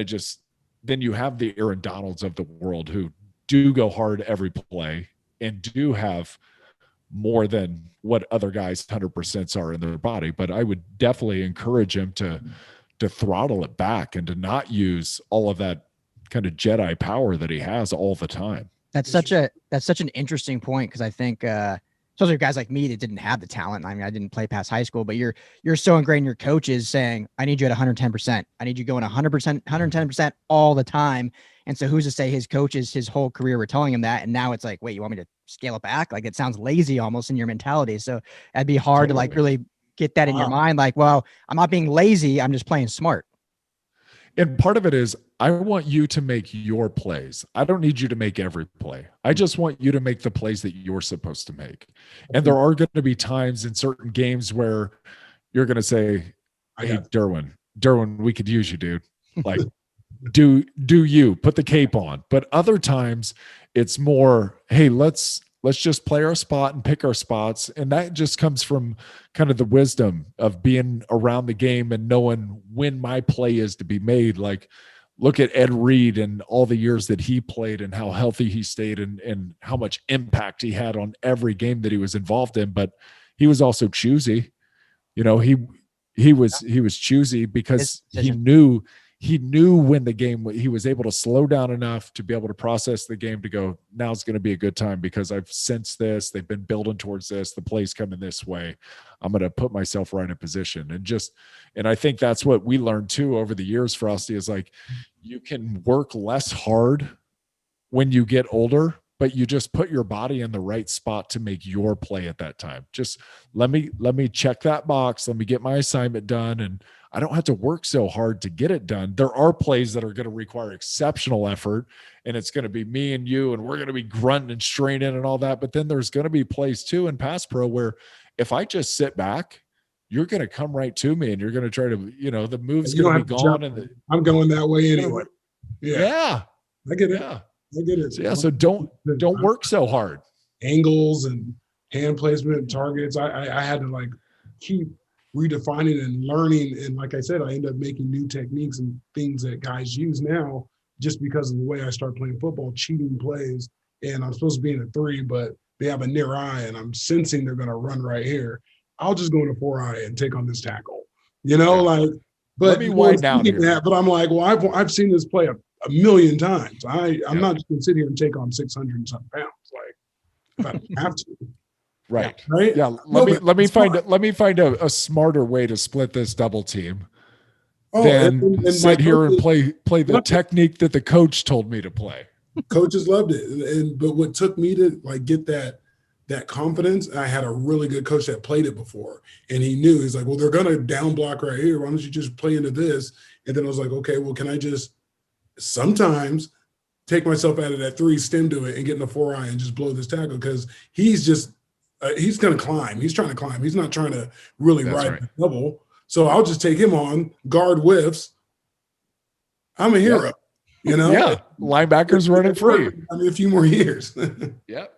you have the Aaron Donalds of the world who do go hard every play and do have more than what other guys 100% are in their body. But I would definitely encourage him to throttle it back and to not use all of that kind of Jedi power that he has all the time. That's such an interesting point because I think especially guys like me that didn't have the talent. I mean, I didn't play past high school, but you're so ingrained in your coaches saying, I need you at 110%. I need you going 100%, 110% all the time. And so who's to say his coaches his whole career were telling him that? And now it's like, wait, you want me to scale it back. Like it sounds lazy almost in your mentality. So that'd be hard to like really get that in your mind. Like, well, I'm not being lazy. I'm just playing smart. And part of it is I want you to make your plays. I don't need you to make every play. I just want you to make the plays that you're supposed to make. And there are going to be times in certain games where you're going to say, hey, Derwin, we could use you, dude. Like, do you put the cape on? But other times it's more, hey, let's just play our spot and pick our spots. And that just comes from kind of the wisdom of being around the game and knowing when my play is to be made. Like, look at Ed Reed and all the years that he played and how healthy he stayed and how much impact he had on every game that he was involved in. But he was also choosy. You know, he was choosy because he knew when the game, he was able to slow down enough to be able to process the game to go, now's going to be a good time because I've sensed this. They've been building towards this. The play's coming this way. I'm going to put myself right in position. And I think that's what we learned too over the years, Frostee, is like, you can work less hard when you get older, but you just put your body in the right spot to make your play at that time. Just let me check that box. Let me get my assignment done. And I don't have to work so hard to get it done. There are plays that are going to require exceptional effort, and it's going to be me and you, and we're going to be grunting and straining and all that. But then there's going to be plays too in pass pro where if I just sit back, you're going to come right to me and you're going to try to, the move's going to be gone. And I'm going that way anyway. Yeah. I get it. Yeah. I get it. So don't work so hard. Angles and hand placement and targets. I had to like keep redefining and learning. And like I said, I end up making new techniques and things that guys use now just because of the way I start playing football, cheating plays. And I'm supposed to be in a 3, but they have a near eye and I'm sensing they're going to run right here. I'll just go in a 4 eye and take on this tackle, but let me wind down here. But I'm like, well, I've seen this play a million times. I'm not just going to sit here and take on 600 and some pounds. Like, if I don't have to. Right. Right. Yeah. Let me find a smarter way to split this double team. Than sit here and play the technique that the coach told me to play. Coaches loved it. But what took me to like get that confidence, I had a really good coach that played it before. And he knew, he's like, well, they're going to down block right here. Why don't you just play into this? And then I was like, okay, well, can I just sometimes take myself out of that 3, stem to it and get in the 4 eye and just blow this tackle? Because he's just, he's going to climb. He's trying to climb. He's not trying to really ride the double. So I'll just take him on, guard whiffs. I'm a hero, Yeah, linebackers running free. I mean, a few more years. Yep,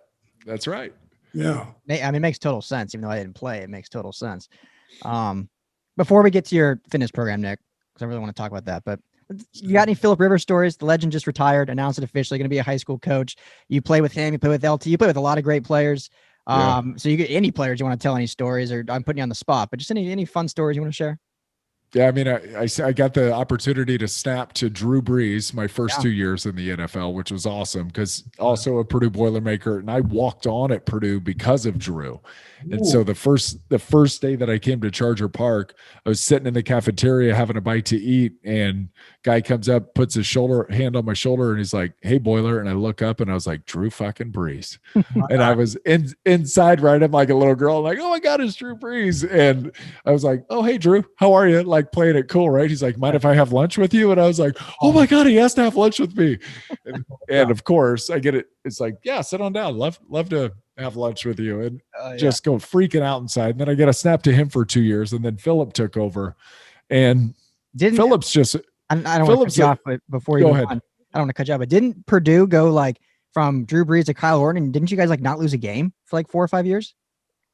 that's right. Yeah. I mean, it makes total sense. Even though I didn't play, it makes total sense. Before we get to your fitness program, Nick, because I really want to talk about that, but you got any Phillip Rivers stories? The legend just retired, announced it officially, going to be a high school coach. You play with him, you play with LT, you play with a lot of great players. So you get any players you want to tell any stories, or I'm putting you on the spot, but just any fun stories you want to share? Yeah, I mean, I got the opportunity to snap to Drew Brees my first 2 years in the NFL, which was awesome because also a Purdue Boilermaker, and I walked on at Purdue because of Drew. And so the first day that I came to Charger Park, I was sitting in the cafeteria having a bite to eat, and guy comes up, puts his hand on my shoulder, and he's like, "Hey, Boiler," and I look up, and I was like, "Drew fucking Brees," and I was inside right up like a little girl, like, "Oh my God, it's Drew Brees," and I was like, "Oh, hey, Drew, how are you?" Like playing it cool, right? He's like, "Mind if I have lunch with you?" And I was like, "Oh my God, he has to have lunch with me," and of course, I get it. It's like, "Yeah, sit on down. Love to have lunch with you," and just go freaking out inside. And then I get a snap to him for 2 years, and then Phillip took over, and Phillip's just. I don't want to cut you off, but before you go ahead, I don't want to cut you off. But didn't Purdue go like from Drew Brees to Kyle Orton? And didn't you guys like not lose a game for like 4 or 5 years?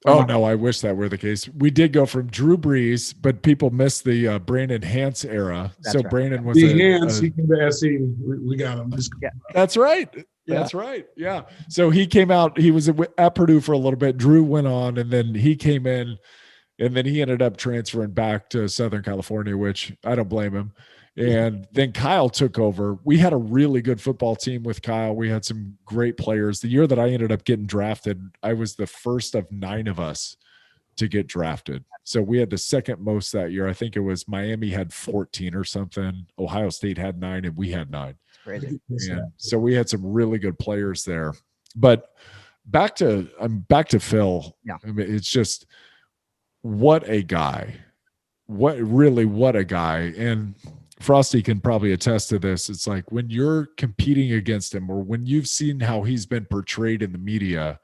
Oh no, I wish that were the case. We did go from Drew Brees, but people missed the Brandon Hance era. That's right. Brandon was he came to SC. We got him. That's right. That's right. Yeah. So he came out. He was at Purdue for a little bit. Drew went on, and then he came in, and then he ended up transferring back to Southern California, which I don't blame him. And then Kyle took over. We had a really good football team with Kyle. We had some great players. The year that I ended up getting drafted, I was the first of 9 of us to get drafted. So we had the second most that year. I think it was Miami had 14 or something. Ohio State had 9, and we had 9. Crazy. And so we had some really good players there. But back to Phil. Yeah. I mean, it's just what a guy. What a guy. And Frostee can probably attest to this. It's like when you're competing against him, or when you've seen how he's been portrayed in the media,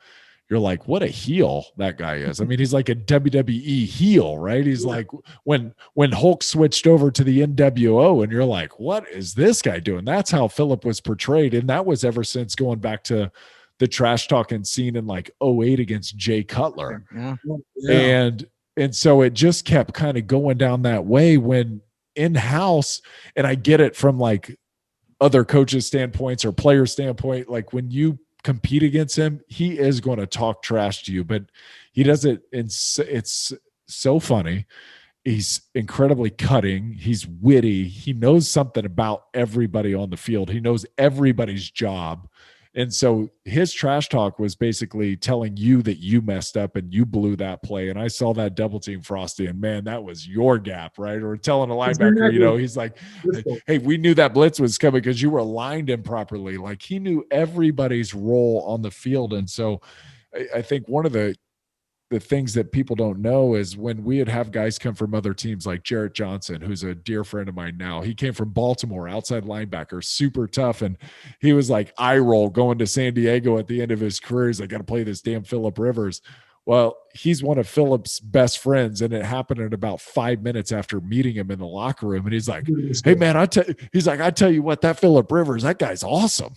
you're like, what a heel that guy is. I mean, he's like a WWE heel, right? He's like when Hulk switched over to the NWO, and you're like, what is this guy doing? That's how Philip was portrayed. And that was ever since going back to the trash talking scene in like 2008 against Jay Cutler. Yeah. And so it just kept kind of going down that way when in-house, and I get it from like other coaches' standpoints or player standpoint, like when you compete against him, he is going to talk trash to you, but he does it. It's so funny. He's incredibly cutting. He's witty. He knows something about everybody on the field. He knows everybody's job. And so his trash talk was basically telling you that you messed up and you blew that play. And I saw that double team Frostee, and man, that was your gap, right? Or telling a linebacker, you know, he's like, hey, we knew that blitz was coming because you were aligned improperly. Like he knew everybody's role on the field. And so I think one of the things that people don't know is when we would have guys come from other teams like Jarrett Johnson, who's a dear friend of mine now. He came from Baltimore, outside linebacker, super tough. And he was like eye roll going to San Diego at the end of his career. He's like, got to play this damn Phillip Rivers. Well, he's one of Phillip's best friends. And it happened in about 5 minutes after meeting him in the locker room. And he's like, hey man, I tell you what, that Phillip Rivers, that guy's awesome.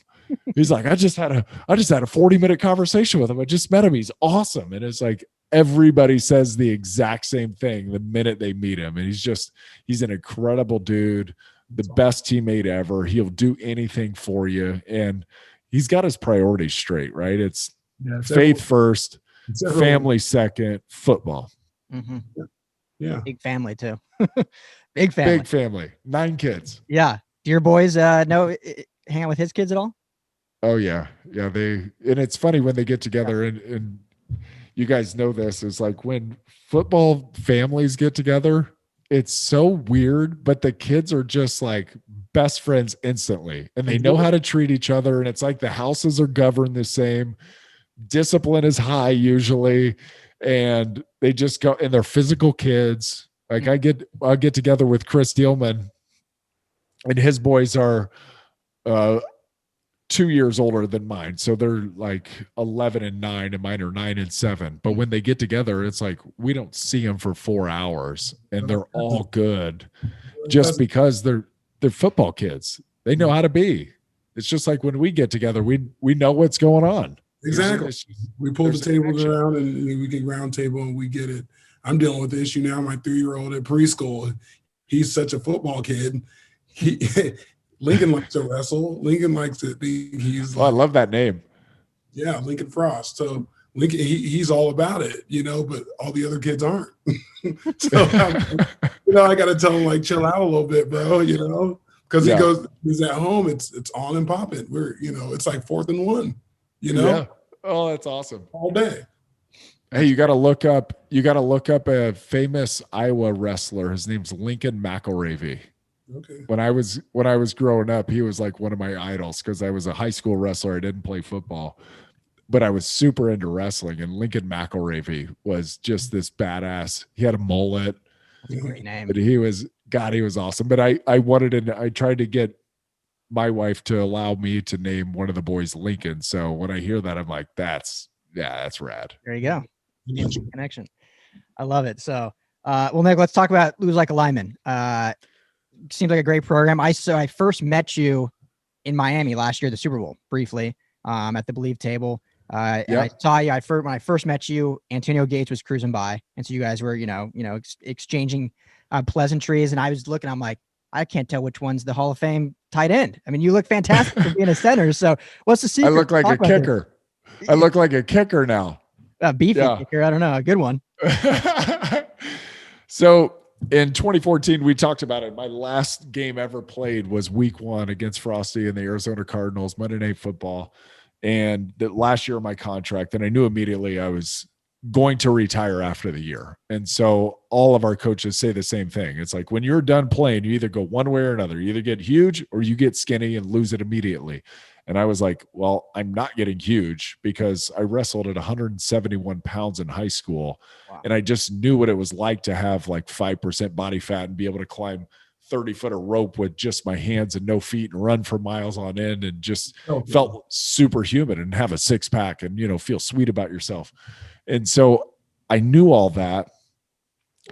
He's like, I just had a 40-minute conversation with him. I just met him. He's awesome. And it's like, everybody says the exact same thing the minute they meet him. And he's an incredible dude, the best teammate ever. He'll do anything for you. And he's got his priorities straight, right? It's faith first, family second, football. Mm-hmm. Yeah. Big family too. Big family. 9 kids. Yeah. Do your boys hang out with his kids at all? Oh yeah. Yeah. And it's funny when they get together and you guys know this, is like when football families get together, it's so weird, but the kids are just like best friends instantly, and they know how to treat each other. And it's like the houses are governed the same. Discipline is high usually. And they just go, and they're physical kids. Like I'll get together with Chris Dielman, and his boys are 2 years older than mine. So they're like 11 and 9, and mine are 9 and 7. But when they get together, it's like, we don't see them for 4 hours, and they're all good just because they're football kids. They know how to be. It's just like when we get together, we know what's going on. Exactly. We pull the tables around and we can round table and we get it. I'm dealing with the issue now. My 3-year-old at preschool, he's such a football kid. Lincoln likes to wrestle. Lincoln likes to be. I love that name. Yeah, Lincoln Frost. So Lincoln, he's all about it, but all the other kids aren't. So I got to tell him like, chill out a little bit, bro. Because he's at home. It's on and popping. We're it's like 4th and 1. Yeah. Oh, that's awesome. All day. Hey, you got to look up a famous Iowa wrestler. His name's Lincoln McElravy. Okay. When I was growing up, he was like one of my idols because I was a high school wrestler. I didn't play football, but I was super into wrestling. And Lincoln McElravy was just this badass. He had a mullet. That's a great name. But he was awesome. But I tried to get my wife to allow me to name one of the boys Lincoln. So when I hear that, I'm like, that's rad. There you go. Connection. I love it. So, Nick, let's talk about Lose Like a Lineman. Seems like a great program. I first met you in Miami last year at the Super Bowl briefly at the Believe table. And I saw you when I first met you. Antonio Gates was cruising by, and so you guys were exchanging pleasantries. And I was looking. I'm like, I can't tell which one's the Hall of Fame tight end. I mean, you look fantastic for being a center. So what's the secret? I look like a kicker. I look like a kicker now. A beefy kicker. I don't know. A good one. So in 2014, we talked about it. My last game ever played was week 1 against Frostee and the Arizona Cardinals, Monday Night Football. And the last year of my contract, and I knew immediately I was going to retire after the year. And so all of our coaches say the same thing. It's like, when you're done playing, you either go one way or another. You either get huge or you get skinny and lose it immediately. And I was like, well, I'm not getting huge because I wrestled at 171 pounds in high school. Wow. And I just knew what it was like to have like 5% body fat and be able to climb 30-foot of rope with just my hands and no feet and run for miles on end and just felt superhuman and have a six pack and, feel sweet about yourself. And so I knew all that.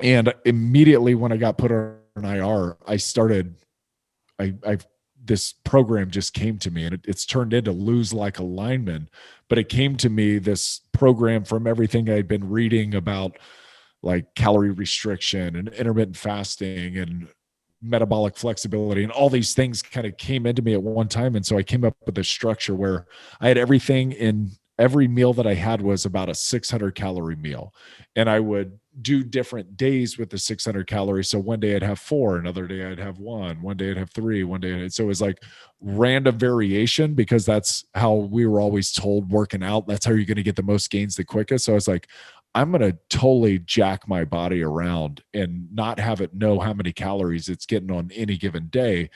And immediately when I got put on IR, this program just came to me, and it's turned into Lose Like a Lineman. But it came to me, this program, from everything I'd been reading about like calorie restriction and intermittent fasting and metabolic flexibility, and all these things kind of came into me at one time. And so I came up with a structure where I had everything in every meal that I had was about a 600 calorie meal. And I would do different days with the 600 calories. So one day I'd have 4, another day I'd have 1, one day I'd have 3, one day so it was like random variation, because that's how we were always told working out. That's how you're going to get the most gains the quickest. So I was like, I'm going to totally jack my body around and not have it know how many calories it's getting on any given day.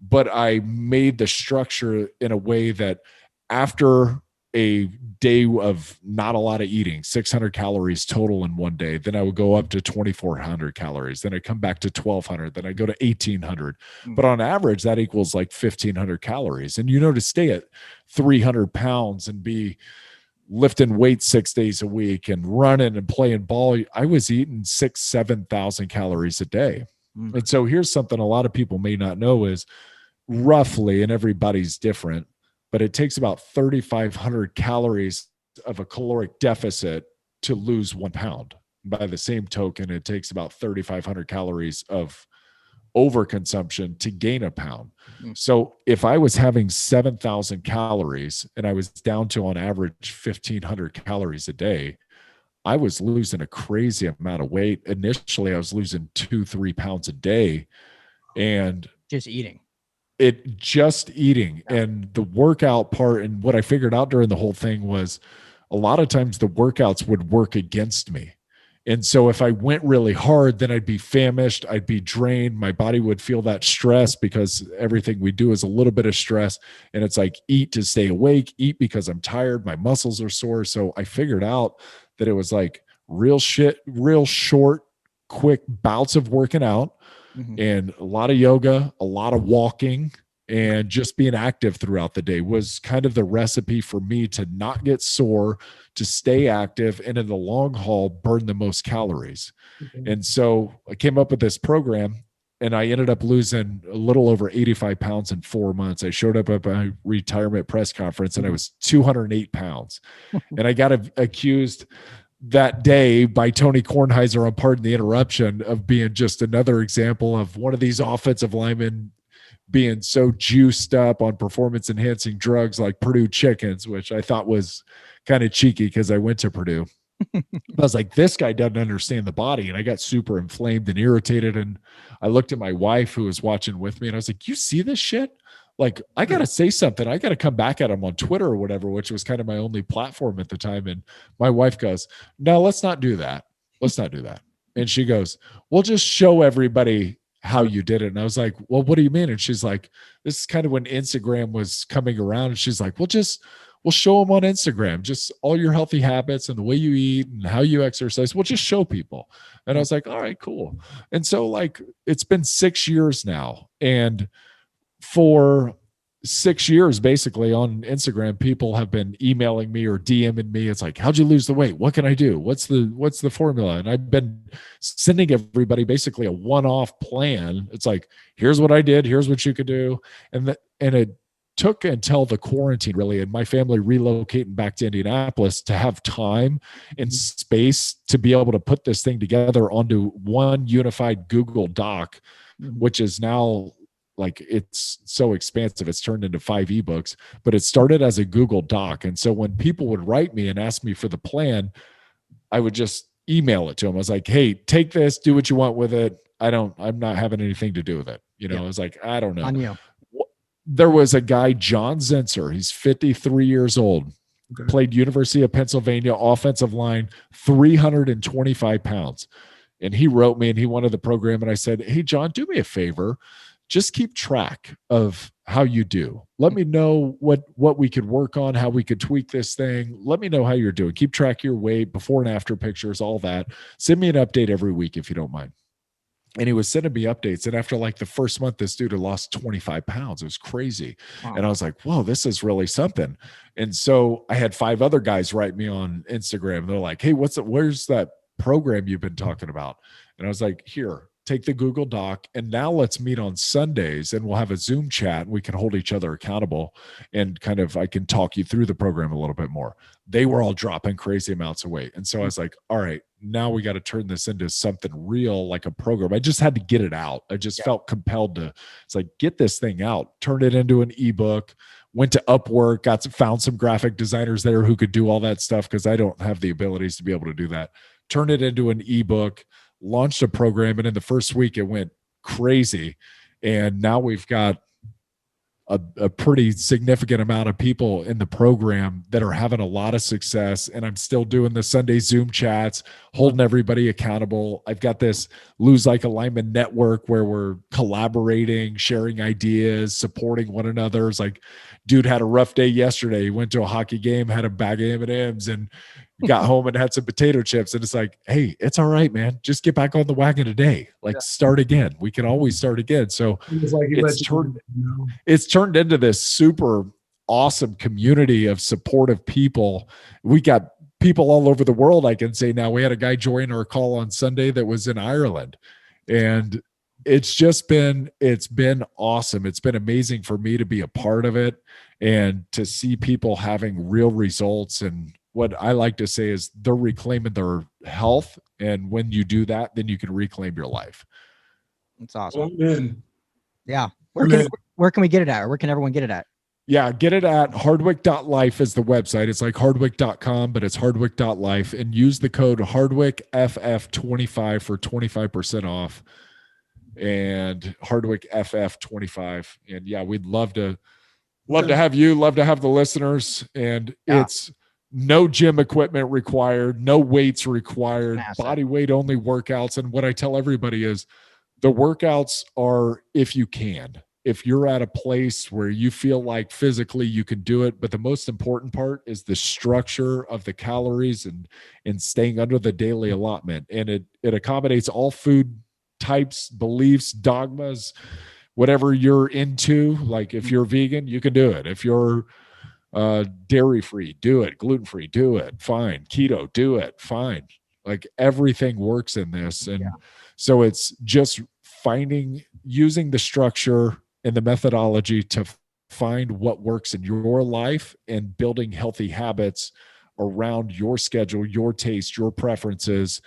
But I made the structure in a way that after a day of not a lot of eating, 600 calories total in one day, then I would go up to 2,400 calories. Then I come back to 1,200. Then I go to 1,800. But on average, that equals like 1,500 calories. And, to stay at 300 pounds and be lifting weights 6 days a week and running and playing ball, I was eating 7,000 calories a day. And so here's something a lot of people may not know is roughly, and everybody's different, but it takes about 3,500 calories of a caloric deficit to lose 1 pound. By the same token, it takes about 3,500 calories of overconsumption to gain a pound. So if I was having 7,000 calories and I was down to on average 1,500 calories a day, I was losing a crazy amount of weight. Initially, I was losing 2-3 pounds a day, and just eating. And the workout part, and what I figured out during the whole thing was a lot of times the workouts would work against me. And so if I went really hard, then I'd be famished, I'd be drained, my body would feel that stress, because everything we do is a little bit of stress. And it's like, eat to stay awake, eat because I'm tired, my muscles are sore. So I figured out that it was like real short, quick bouts of working out. And a lot of yoga, a lot of walking, and just being active throughout the day was kind of the recipe for me to not get sore, to stay active, and in the long haul, burn the most calories. And so I came up with this program, and I ended up losing a little over 85 pounds in 4 months. I showed up at my retirement press conference, and I was 208 pounds. And I got accused that day by Tony Kornheiser, on Pardon the Interruption, of being just another example of one of these offensive linemen being so juiced up on performance enhancing drugs like Purdue chickens, which I thought was kind of cheeky because I went to Purdue. I was like, this guy doesn't understand the body. And I got super inflamed and irritated. And I looked at my wife, who was watching with me, and I was like, you see this shit? Like, I got to say something. I got to come back at him on Twitter or whatever, which was kind of my only platform at the time. And my wife goes, no, let's not do that. Let's not do that. And she goes, we'll just show everybody how you did it. And I was like, well, what do you mean? And she's like, this is kind of when Instagram was coming around. And she's like, we'll show them on Instagram, just all your healthy habits and the way you eat and how you exercise. We'll just show people. And I was like, all right, cool. And so like, it's been 6 years now. And for 6 years, basically on Instagram, people have been emailing me or DMing me. It's like, how'd you lose the weight? What can I do? What's the formula? And I've been sending everybody basically a one-off plan. It's like, here's what I did. Here's what you could do. And it took until the quarantine, really, and my family relocating back to Indianapolis to have time and space to be able to put this thing together onto one unified Google Doc, which is now, like, it's so expansive. It's turned into 5 ebooks, but it started as a Google Doc. And so when people would write me and ask me for the plan, I would just email it to them. I was like, hey, take this, do what you want with it. I'm not having anything to do with it. I was like, I don't know. On you. There was a guy, John Zinser. He's 53 years old. Okay. Played University of Pennsylvania offensive line, 325 pounds. And he wrote me and he wanted the program. And I said, hey, John, do me a favor. just keep track of how you do. Let me know what we could work on, how we could tweak this thing. Let me know how you're doing. Keep track of your weight, before and after pictures, all that. Send me an update every week if you don't mind. And he was sending me updates. And after like the first month, this dude had lost 25 pounds. It was crazy. Wow. And I was like, whoa, this is really something. And so I had 5 other guys write me on Instagram. They're like, hey, where's that program you've been talking about? And I was like, here, take the Google Doc, and now let's meet on Sundays and we'll have a Zoom chat and we can hold each other accountable and kind of, I can talk you through the program a little bit more. They were all dropping crazy amounts of weight. And so I was like, all right, now we got to turn this into something real, like a program. I just had to get it out. I just felt compelled to, it's like, get this thing out, turn it into an ebook. Went to Upwork, found some graphic designers there who could do all that stuff, because I don't have the abilities to be able to do that. Turn it into an ebook, launched a program, and in the first week it went crazy. And now we've got a pretty significant amount of people in the program that are having a lot of success. And I'm still doing the Sunday Zoom chats, holding everybody accountable. I've got this Lose Like a Lineman network where we're collaborating, sharing ideas, supporting one another. It's like, dude had a rough day yesterday. He went to a hockey game, had a bag of M&Ms, and got home and had some potato chips. And it's like, hey, it's all right, man. Just get back on the wagon today. Start again. We can always start again. So it's turned into this super awesome community of supportive people. We got people all over the world, I can say now. We had a guy join our call on Sunday that was in Ireland. And it's been awesome. It's been amazing for me to be a part of it and to see people having real results. And what I like to say is they're reclaiming their health. And when you do that, then you can reclaim your life. That's awesome. Well, yeah. Where can we get it at? Or where can everyone get it at? Yeah, get it at hardwick.life is the website. It's like hardwick.com, but it's hardwick.life. And use the code HardwickFF25 for 25% off. And HardwickFF25. And yeah, we'd love to have you, love to have the listeners. And it's no gym equipment required, no weights required, body weight only workouts. And what I tell everybody is the workouts are if you can. If you're at a place where you feel like physically you can do it, but the most important part is the structure of the calories and staying under the daily allotment. And it accommodates all food types, beliefs, dogmas, whatever you're into. Like if you're vegan, you can do it. If you're dairy-free, do it. Gluten-free, do it. Fine. Keto, do it. Fine. Like everything works in this. And so it's just using the structure and the methodology to find what works in your life and building healthy habits around your schedule, your taste, your preferences.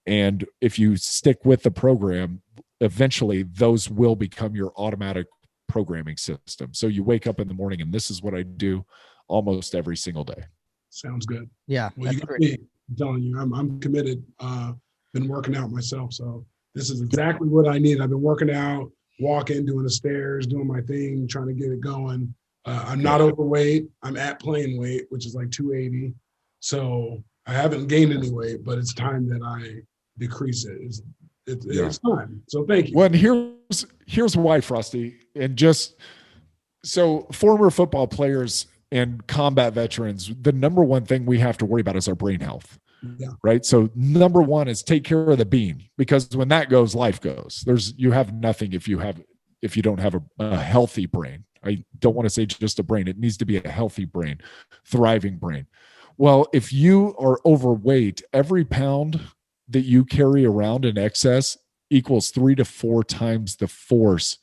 And if you stick with the program, eventually those will become your automatic programming system. So you wake up in the morning and this is what I do almost every single day. Sounds good. Yeah. Well, I'm telling you, I'm committed. Been working out myself. So this is exactly what I need. I've been working out, walking, doing the stairs, doing my thing, trying to get it going. I'm not overweight. I'm at playing weight, which is like 280. So I haven't gained any weight, but it's time that I decrease it. It's time. So thank you. Well, and here's why, Frostee. And just so former football players and combat veterans, the number one thing we have to worry about is our brain health. Yeah. Right. So number one is take care of the bean, because when that goes, life goes. You have nothing if you don't have a healthy brain. I don't want to say just a brain. It needs to be a healthy brain, thriving brain. Well, if you are overweight, every pound that you carry around in excess equals 3 to 4 times the force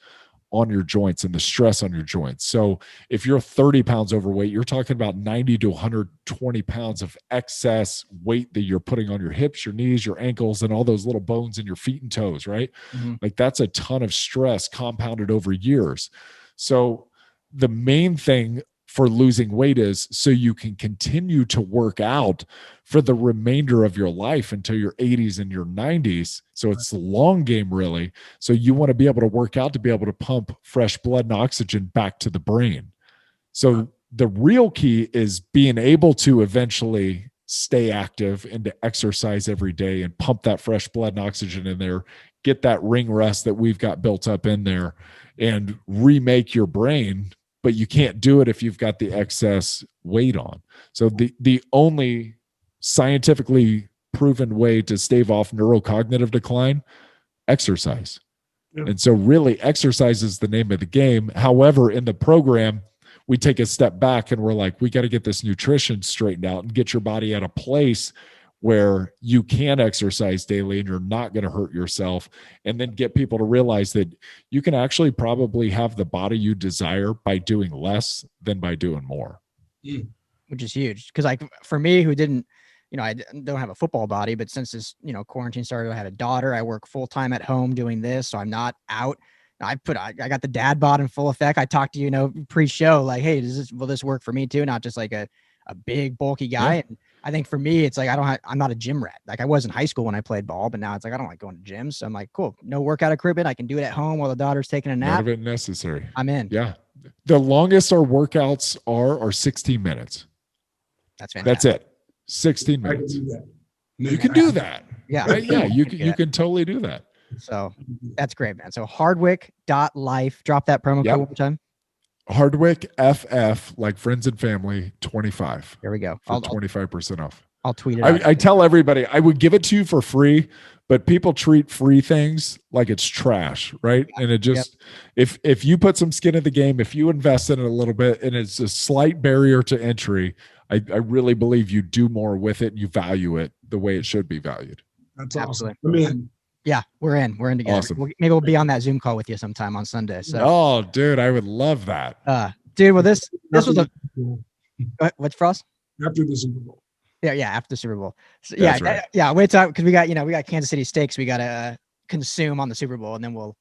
on your joints and the stress on your joints. So if you're 30 pounds overweight, you're talking about 90 to 120 pounds of excess weight that you're putting on your hips, your knees, your ankles, and all those little bones in your feet and toes, right? Mm-hmm. Like that's a ton of stress compounded over years. So the main thing for losing weight is so you can continue to work out for the remainder of your life until your 80s and your 90s. So it's the long game, really. So you want to be able to work out to be able to pump fresh blood and oxygen back to the brain. So the real key is being able to eventually stay active and to exercise every day and pump that fresh blood and oxygen in there, get that ring rust that we've got built up in there and remake your brain. But you can't do it if you've got the excess weight on. So the only scientifically proven way to stave off neurocognitive decline, exercise. Yeah. And so really exercise is the name of the game. However, in the program, we take a step back and we're like, we got to get this nutrition straightened out and get your body at a place where you can exercise daily and you're not going to hurt yourself, and then get people to realize that you can actually probably have the body you desire by doing less than by doing more. Which is huge. Because like for me, who didn't, I don't have a football body, but since this, quarantine started, I had a daughter. I work full time at home doing this, so I'm not out. I got the dad bod in full effect. I talked to pre-show, like, hey, will this work for me too? Not just like a big bulky guy. Yeah. And I think for me, it's like I'm not a gym rat. Like I was in high school when I played ball, but now it's like I don't like going to gyms. So I'm like, cool, no workout equipment. I can do it at home while the daughter's taking a nap. None of it necessary. I'm in. Yeah, the longest our workouts are 16 minutes. That's fantastic. That's it. 16 minutes. You can do that. Yeah. Right? Yeah. You can totally do that. So that's great, man. So Hardwick.life, drop that promo code one more time. Hardwick FF, like friends and family, 25. There we go. For 25% off. I'll tweet it. I tell everybody I would give it to you for free, but people treat free things like it's trash, right? Yeah. And it just, if you put some skin in the game, if you invest in it a little bit, and it's a slight barrier to entry, I really believe you do more with it and you value it the way it should be valued. That's absolutely. Awesome. I'm in. Yeah, we're in together. Awesome. Maybe we'll be on that Zoom call with you sometime on Sunday. So. Oh, dude, I would love that. Dude, well, this was what's Frost? After the Super Bowl. Yeah, after the Super Bowl. So, right. Wait till, because we got Kansas City steaks we got to consume on the Super Bowl, and then we'll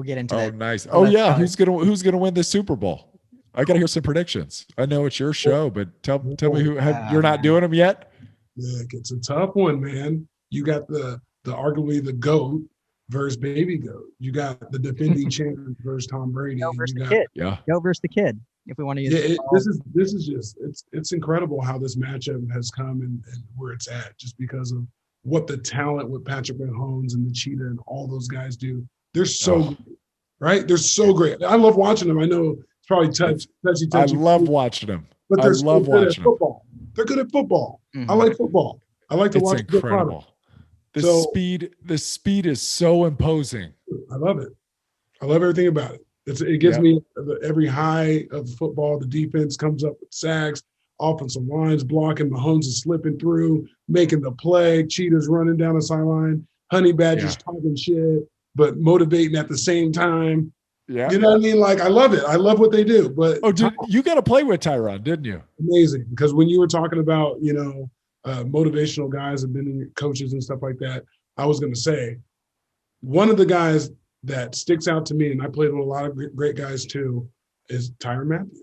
get into that. Oh, nice. Oh yeah, who's gonna win the Super Bowl? I got to hear some predictions. I know it's your show, but tell me who. You're not doing them yet? Yeah, it's a tough one, man. You got the arguably the GOAT versus baby GOAT. You got the defending champion versus Tom Brady. Go versus the kid. Yeah. Go versus the kid. If we want to use this is just it's incredible how this matchup has come and where it's at, just because of what the talent with Patrick Mahomes and the Cheetah and all those guys do. They're so great, right? They're so great. I love watching them. I know it's probably touchy. I love watching them. But they're so good at football. They're good at football. Mm-hmm. I like football. I like to watch. It's incredible. The speed is so imposing. I love it. I love everything about it. It gives me every high of football. The defense comes up with sacks, offensive lines blocking, Mahomes is slipping through, making the play, Cheetah's running down the sideline, Honey Badger's talking shit, but motivating at the same time. Yeah. You know what I mean? Like, I love it. I love what they do. But dude, you got to play with Tyron, didn't you? Amazing. Because when you were talking about, motivational guys and been coaches and stuff like that, I was going to say, one of the guys that sticks out to me, and I played with a lot of great guys too, is Tyrann Mathieu.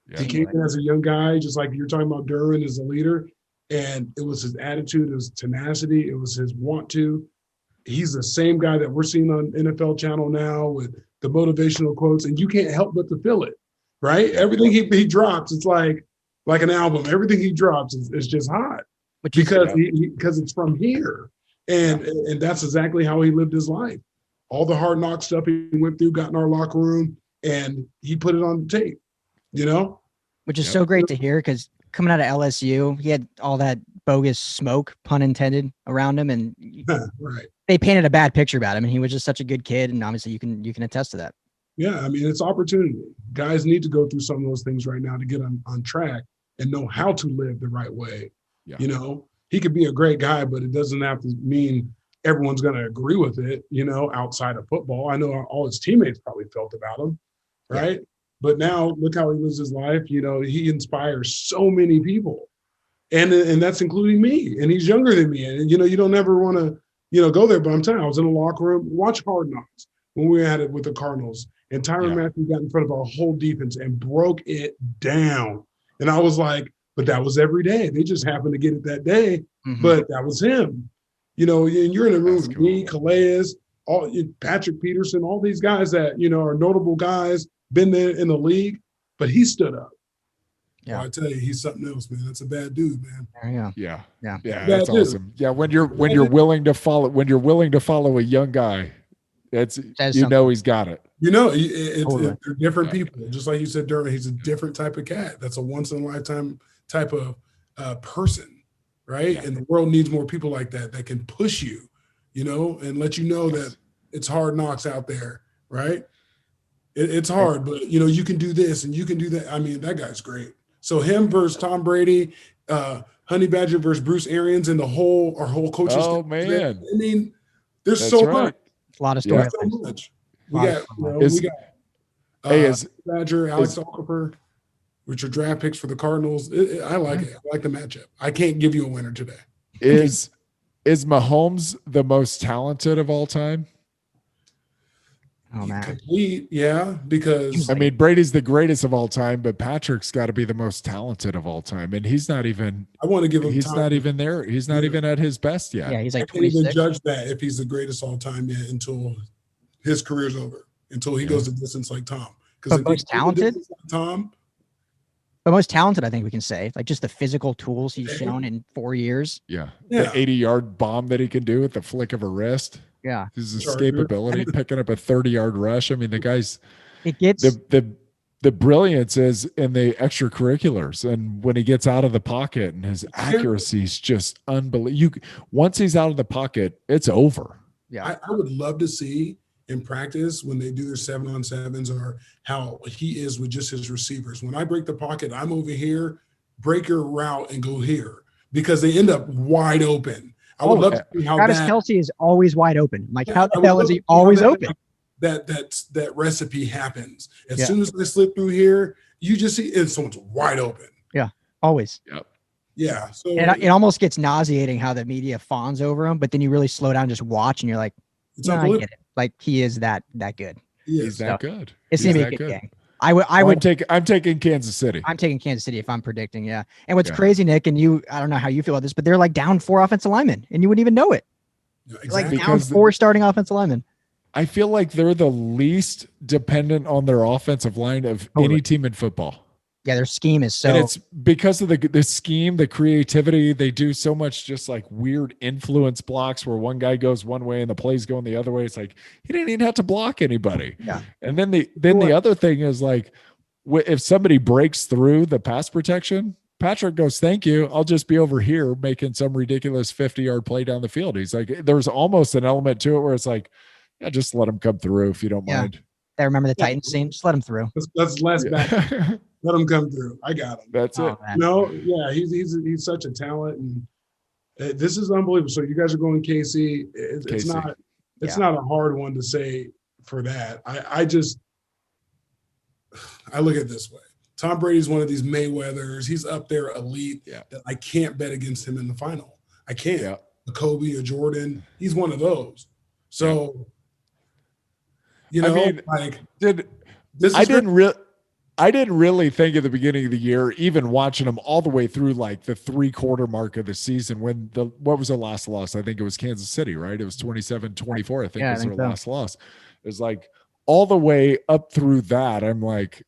Yeah, he came in as a young guy, just like you're talking about Dyrud as a leader, and it was his attitude, it was tenacity, it was his want to. He's the same guy that we're seeing on NFL Channel now with the motivational quotes, and you can't help but to feel it, right? Everything he drops, it's like an album. Everything he drops is just hot because it's from here, and that's exactly how he lived his life. All the hard knock stuff he went through, got in our locker room, and he put it on the tape, Which is so great to hear, because coming out of LSU, he had all that bogus smoke, pun intended, around him, and right. They painted a bad picture about him, and he was just such a good kid, and obviously you can attest to that. Yeah, I mean, it's opportunity. Guys need to go through some of those things right now to get on track and know how to live the right way. Yeah. He could be a great guy, but it doesn't have to mean everyone's going to agree with it, outside of football. I know all his teammates probably felt about him, right? Yeah. But now look how he lives his life. He inspires so many people, and that's including me. And he's younger than me. And, you don't ever want to, go there. But I'm telling you, I was in a locker room, watch Hard Knocks when we had it with the Cardinals. And Tyrann Mathieu got in front of our whole defense and broke it down. And I was like, but that was every day. They just happened to get it that day. Mm-hmm. But that was him. And you're in a room with me, Calais, Patrick Peterson, all these guys that, are notable guys, been there in the league, but he stood up. Yeah. Well, I tell you, he's something else, man. That's a bad dude, man. There you go. Yeah. Yeah. Yeah. Bad That's dude. awesome. Yeah. When you're willing to follow a young guy, Says you know something. he's got it. You know, Totally. they're different people. Just like you said, Derwin, he's a different type of cat. That's a once-in-a-lifetime type of person, right? Yeah. And the world needs more people like that can push you, and let you know that it's hard knocks out there, right? It's hard, but, you can do this and you can do that. I mean, that guy's great. So him versus Tom Brady, Honey Badger versus Bruce Arians, and our whole coaching Oh, staff. man. I mean, there's That's so right. much. A lot of Yeah. storylines. So much. We got Badger, Alex Okafor, which are draft picks for the Cardinals. I like it. I like the matchup. I can't give you a winner today. Is Mahomes the most talented of all time? Oh man. Complete, yeah, because I mean, Brady's the greatest of all time, but Patrick's got to be the most talented of all time, and he's not even. I want to give him. He's time. not even there. He's not even at his best yet. Yeah, he's I like can't even 26. judge that if he's the greatest all time yet until his career's over, until he goes the distance like Tom. But if most talented? Like Tom, But most talented, I think we can say, like just the physical tools he's shown in 4 years. Yeah. Yeah. The 80-yard bomb that he can do with the flick of a wrist. Yeah. His Charger. escapability, picking up a 30-yard rush. I mean, the guy's It gets the brilliance is in the extracurriculars, and when he gets out of the pocket, and his accuracy is just unbelievable. Once he's out of the pocket, it's over. yeah. I would love to see in practice when they do their 7-on-7s or how he is with just his receivers. When I break the pocket, I'm over here, break your route and go here because they end up wide open. I would love to see how Travis Kelce is always wide open. Like, how the I would hell love is to he see how always open? That recipe happens. As soon as I slip through here, you just see and someone's wide open. Yeah, always. Yep. Yeah. So It almost gets nauseating how the media fawns over him, but then you really slow down, and just watch, and you're like, it's no, I unbelievable. get it. Like, he is that good. He's that good. It's He's gonna be a that good game. I'm taking Kansas City. I'm taking Kansas City if I'm predicting. Yeah. And what's crazy, Nick, and I don't know how you feel about this, but they're like down 4 offensive linemen, and you wouldn't even know it. Exactly. Like down 4 starting offensive linemen. I feel like they're the least dependent on their offensive line of any team in football. Yeah, their scheme is so. And it's because of the scheme, the creativity. They do so much just like weird influence blocks where one guy goes one way and the play's going the other way. It's like he didn't even have to block anybody. Yeah. And then the other thing is like if somebody breaks through the pass protection, Patrick goes, "Thank you. I'll just be over here making some ridiculous 50-yard play down the field." He's like, there's almost an element to it where it's like, yeah, just let him come through if you don't mind. I remember the Titans scene. Just let him through. That's less back. Let him come through. I got him. That's it. Man. No, yeah, he's such a talent, and this is unbelievable. So you guys are going KC. It's not a hard one to say for that. I look at it this way. Tom Brady's one of these Mayweathers. He's up there elite. Yeah. That I can't bet against him in the final. I can't. Yeah. A Kobe, a Jordan. He's one of those. So, I didn't really think at the beginning of the year, even watching them all the way through like the 3/4 mark of the season when what was the last loss? I think it was Kansas City, right? It was 27-24. I think was their last loss. It was like all the way up through that. I'm like,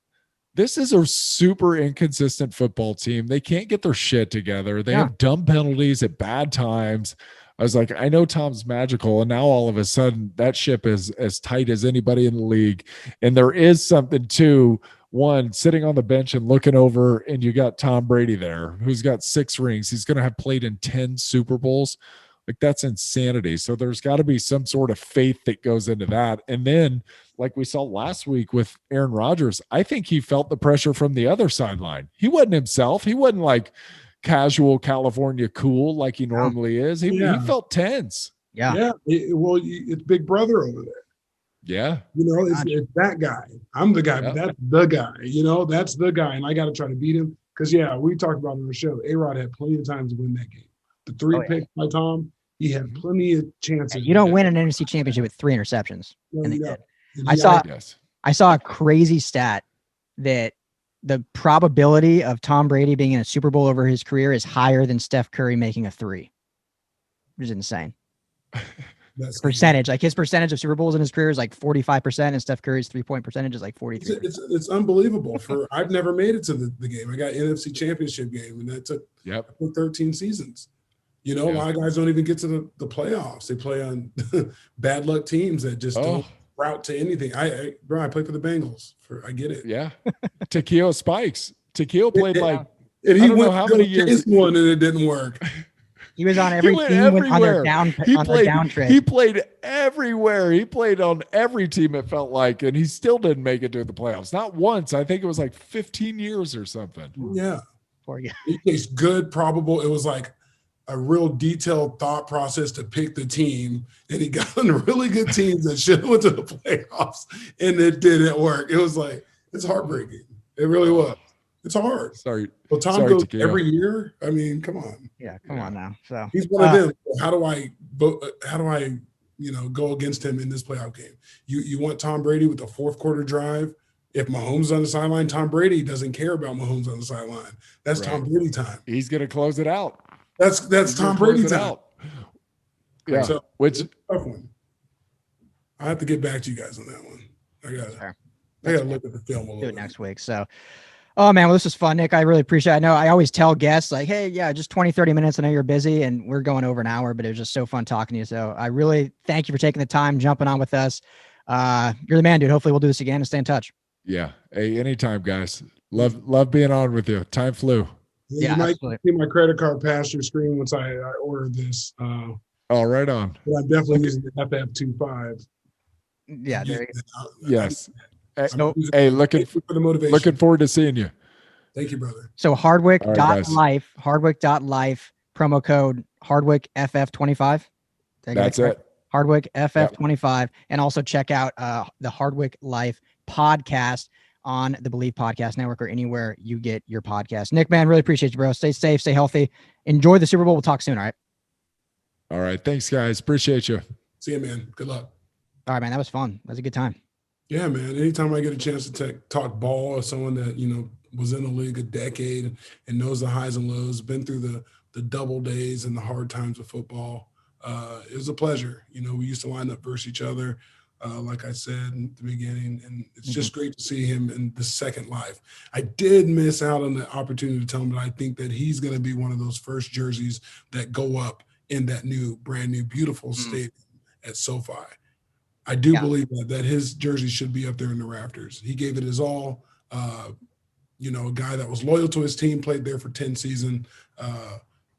this is a super inconsistent football team. They can't get their shit together. They have dumb penalties at bad times. I was like, I know Tom's magical. And now all of a sudden that ship is as tight as anybody in the league. And there is something to one sitting on the bench and looking over, and you got Tom Brady there, who's got 6 rings. He's going to have played in 10 Super Bowls. Like, that's insanity. So there's got to be some sort of faith that goes into that. And then, like we saw last week with Aaron Rodgers, I think he felt the pressure from the other sideline. He wasn't himself. He wasn't like casual California cool like he normally is. He felt tense. Yeah. It's Big Brother over there. Yeah. It's that guy. I'm the guy, but that's the guy. That's the guy, and I got to try to beat him. Because, we talked about on the show, A-Rod had plenty of times to win that game. The 3 picks by Tom, he had plenty of chances. You don't win an NFC championship with 3 interceptions. And they did. And I saw a crazy stat that the probability of Tom Brady being in a Super Bowl over his career is higher than Steph Curry making a 3. Which is insane. That's percentage. Like his percentage of Super Bowls in his career is like 45%, and Steph Curry's 3-point percentage is like 43%. It's unbelievable. I've never made it to the game. I got NFC Championship game, and that took 13 seasons. A lot of guys don't even get to the playoffs. They play on bad luck teams that just don't route to anything. I play for the Bengals. I get it. Yeah. Tequila Spikes. Tequila played and he went how many years one and it didn't work. He was on every team on their down trip. He played everywhere. He played on every team, it felt like, and he still didn't make it to the playoffs. Not once. I think it was like 15 years or something. Yeah. Poor guy. It's good, probable. It was like a real detailed thought process to pick the team, and he got on really good teams that should have went to the playoffs, and it didn't work. It was like, it's heartbreaking. It really was. It's hard. Sorry. Well, Tom goes every year. I mean, come on. Yeah, come on now. So he's one of them. How do I go against him in this playoff game? You want Tom Brady with the fourth quarter drive? If Mahomes is on the sideline, Tom Brady doesn't care about Mahomes on the sideline. That's Tom Brady time. He's going to close it out. That's Tom Brady time. Yeah. So which tough one. I have to get back to you guys on that one. I gotta look at the film a little bit. Do it next week. So. Oh, man. Well, this was fun, Nick. I really appreciate it. I know I always tell guests like, hey, yeah, just 20, 30 minutes. I know you're busy and we're going over an hour, but it was just so fun talking to you. So I really thank you for taking the time, jumping on with us. You're the man, dude. Hopefully we'll do this again and stay in touch. Yeah. Hey, anytime, guys. Love being on with you. Time flew. Yeah, you might see my credit card pass your screen once I ordered this. Right on. But I'm definitely using the FF25. Yeah, there you go. Yes. Hey, looking for the motivation. Looking forward to seeing you. Thank you, brother. So Hardwick.life, Hardwick.life, promo code Hardwick FF25. That's it. Hardwick FF25. And also check out the Hardwick Life podcast on the Believe Podcast Network or anywhere you get your podcast. Nick, man, really appreciate you, bro. Stay safe, stay healthy. Enjoy the Super Bowl. We'll talk soon, all right? All right. Thanks, guys. Appreciate you. See you, man. Good luck. All right, man. That was fun. That was a good time. Yeah, man. Anytime I get a chance to talk ball or someone that, was in the league a decade and knows the highs and lows, been through the double days and the hard times of football, it was a pleasure. We used to line up versus each other, like I said in the beginning, and it's just great to see him in the second life. I did miss out on the opportunity to tell him that I think that he's going to be one of those first jerseys that go up in that brand new, beautiful stadium at SoFi. I do believe that his jersey should be up there in the rafters. He gave it his all. A guy that was loyal to his team, played there for 10 seasons.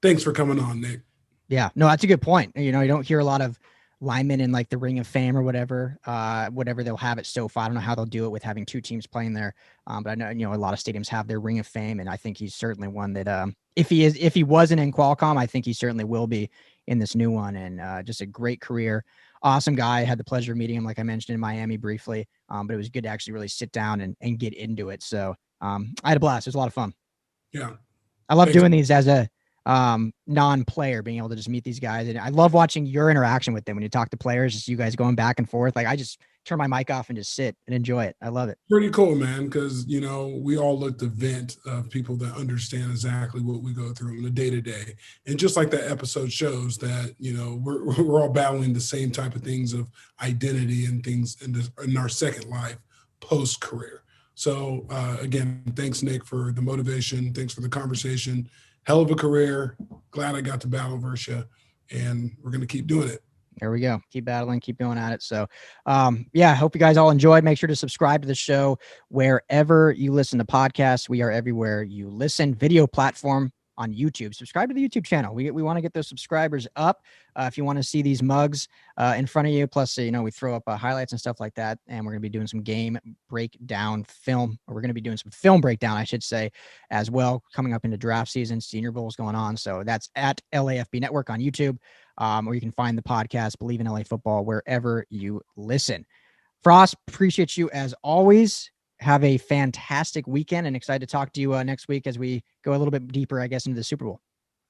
Thanks for coming on, Nick. Yeah, no, that's a good point. You don't hear a lot of linemen in like the Ring of Fame or whatever they'll have at SoFi. I don't know how they'll do it with having two teams playing there. But I know, a lot of stadiums have their Ring of Fame, and I think he's certainly one that if he wasn't in Qualcomm, I think he certainly will be in this new one. And just a great career. Awesome guy. I had the pleasure of meeting him, like I mentioned, in Miami briefly. But it was good to actually really sit down and get into it. So I had a blast. It was a lot of fun. Yeah. I love doing these as a non-player, being able to just meet these guys. And I love watching your interaction with them when you talk to players, just you guys going back and forth. Like I just turn my mic off and just sit and enjoy it. I love it. Pretty cool, man. Cause we all look to vent of people that understand exactly what we go through in the day to day. And just like that episode shows that, we're all battling the same type of things of identity and things in our second life post career. So again, thanks Nick for the motivation. Thanks for the conversation. Hell of a career. Glad I got to battle versus you, and we're going to keep doing it. There we go. Keep battling, keep going at it. So, I hope you guys all enjoyed. Make sure to subscribe to the show wherever you listen to podcasts. We are everywhere you listen. Video platform on YouTube. Subscribe to the YouTube channel. We want to get those subscribers up. If you want to see these mugs in front of you, plus, we throw up highlights and stuff like that. And we're going to be doing some game breakdown film, or we're going to be doing some film breakdown, I should say, as well, coming up into draft season. Senior Bowl is going on. So that's at LAFB Network on YouTube, or you can find the podcast, Believe in LA Football, wherever you listen. Frost, appreciate you as always. Have a fantastic weekend and excited to talk to you next week as we go a little bit deeper, I guess, into the Super Bowl.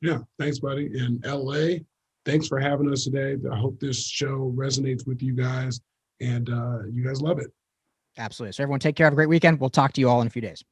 Yeah. Thanks, buddy. In LA, thanks for having us today. I hope this show resonates with you guys and you guys love it. Absolutely. So everyone take care. Have a great weekend. We'll talk to you all in a few days.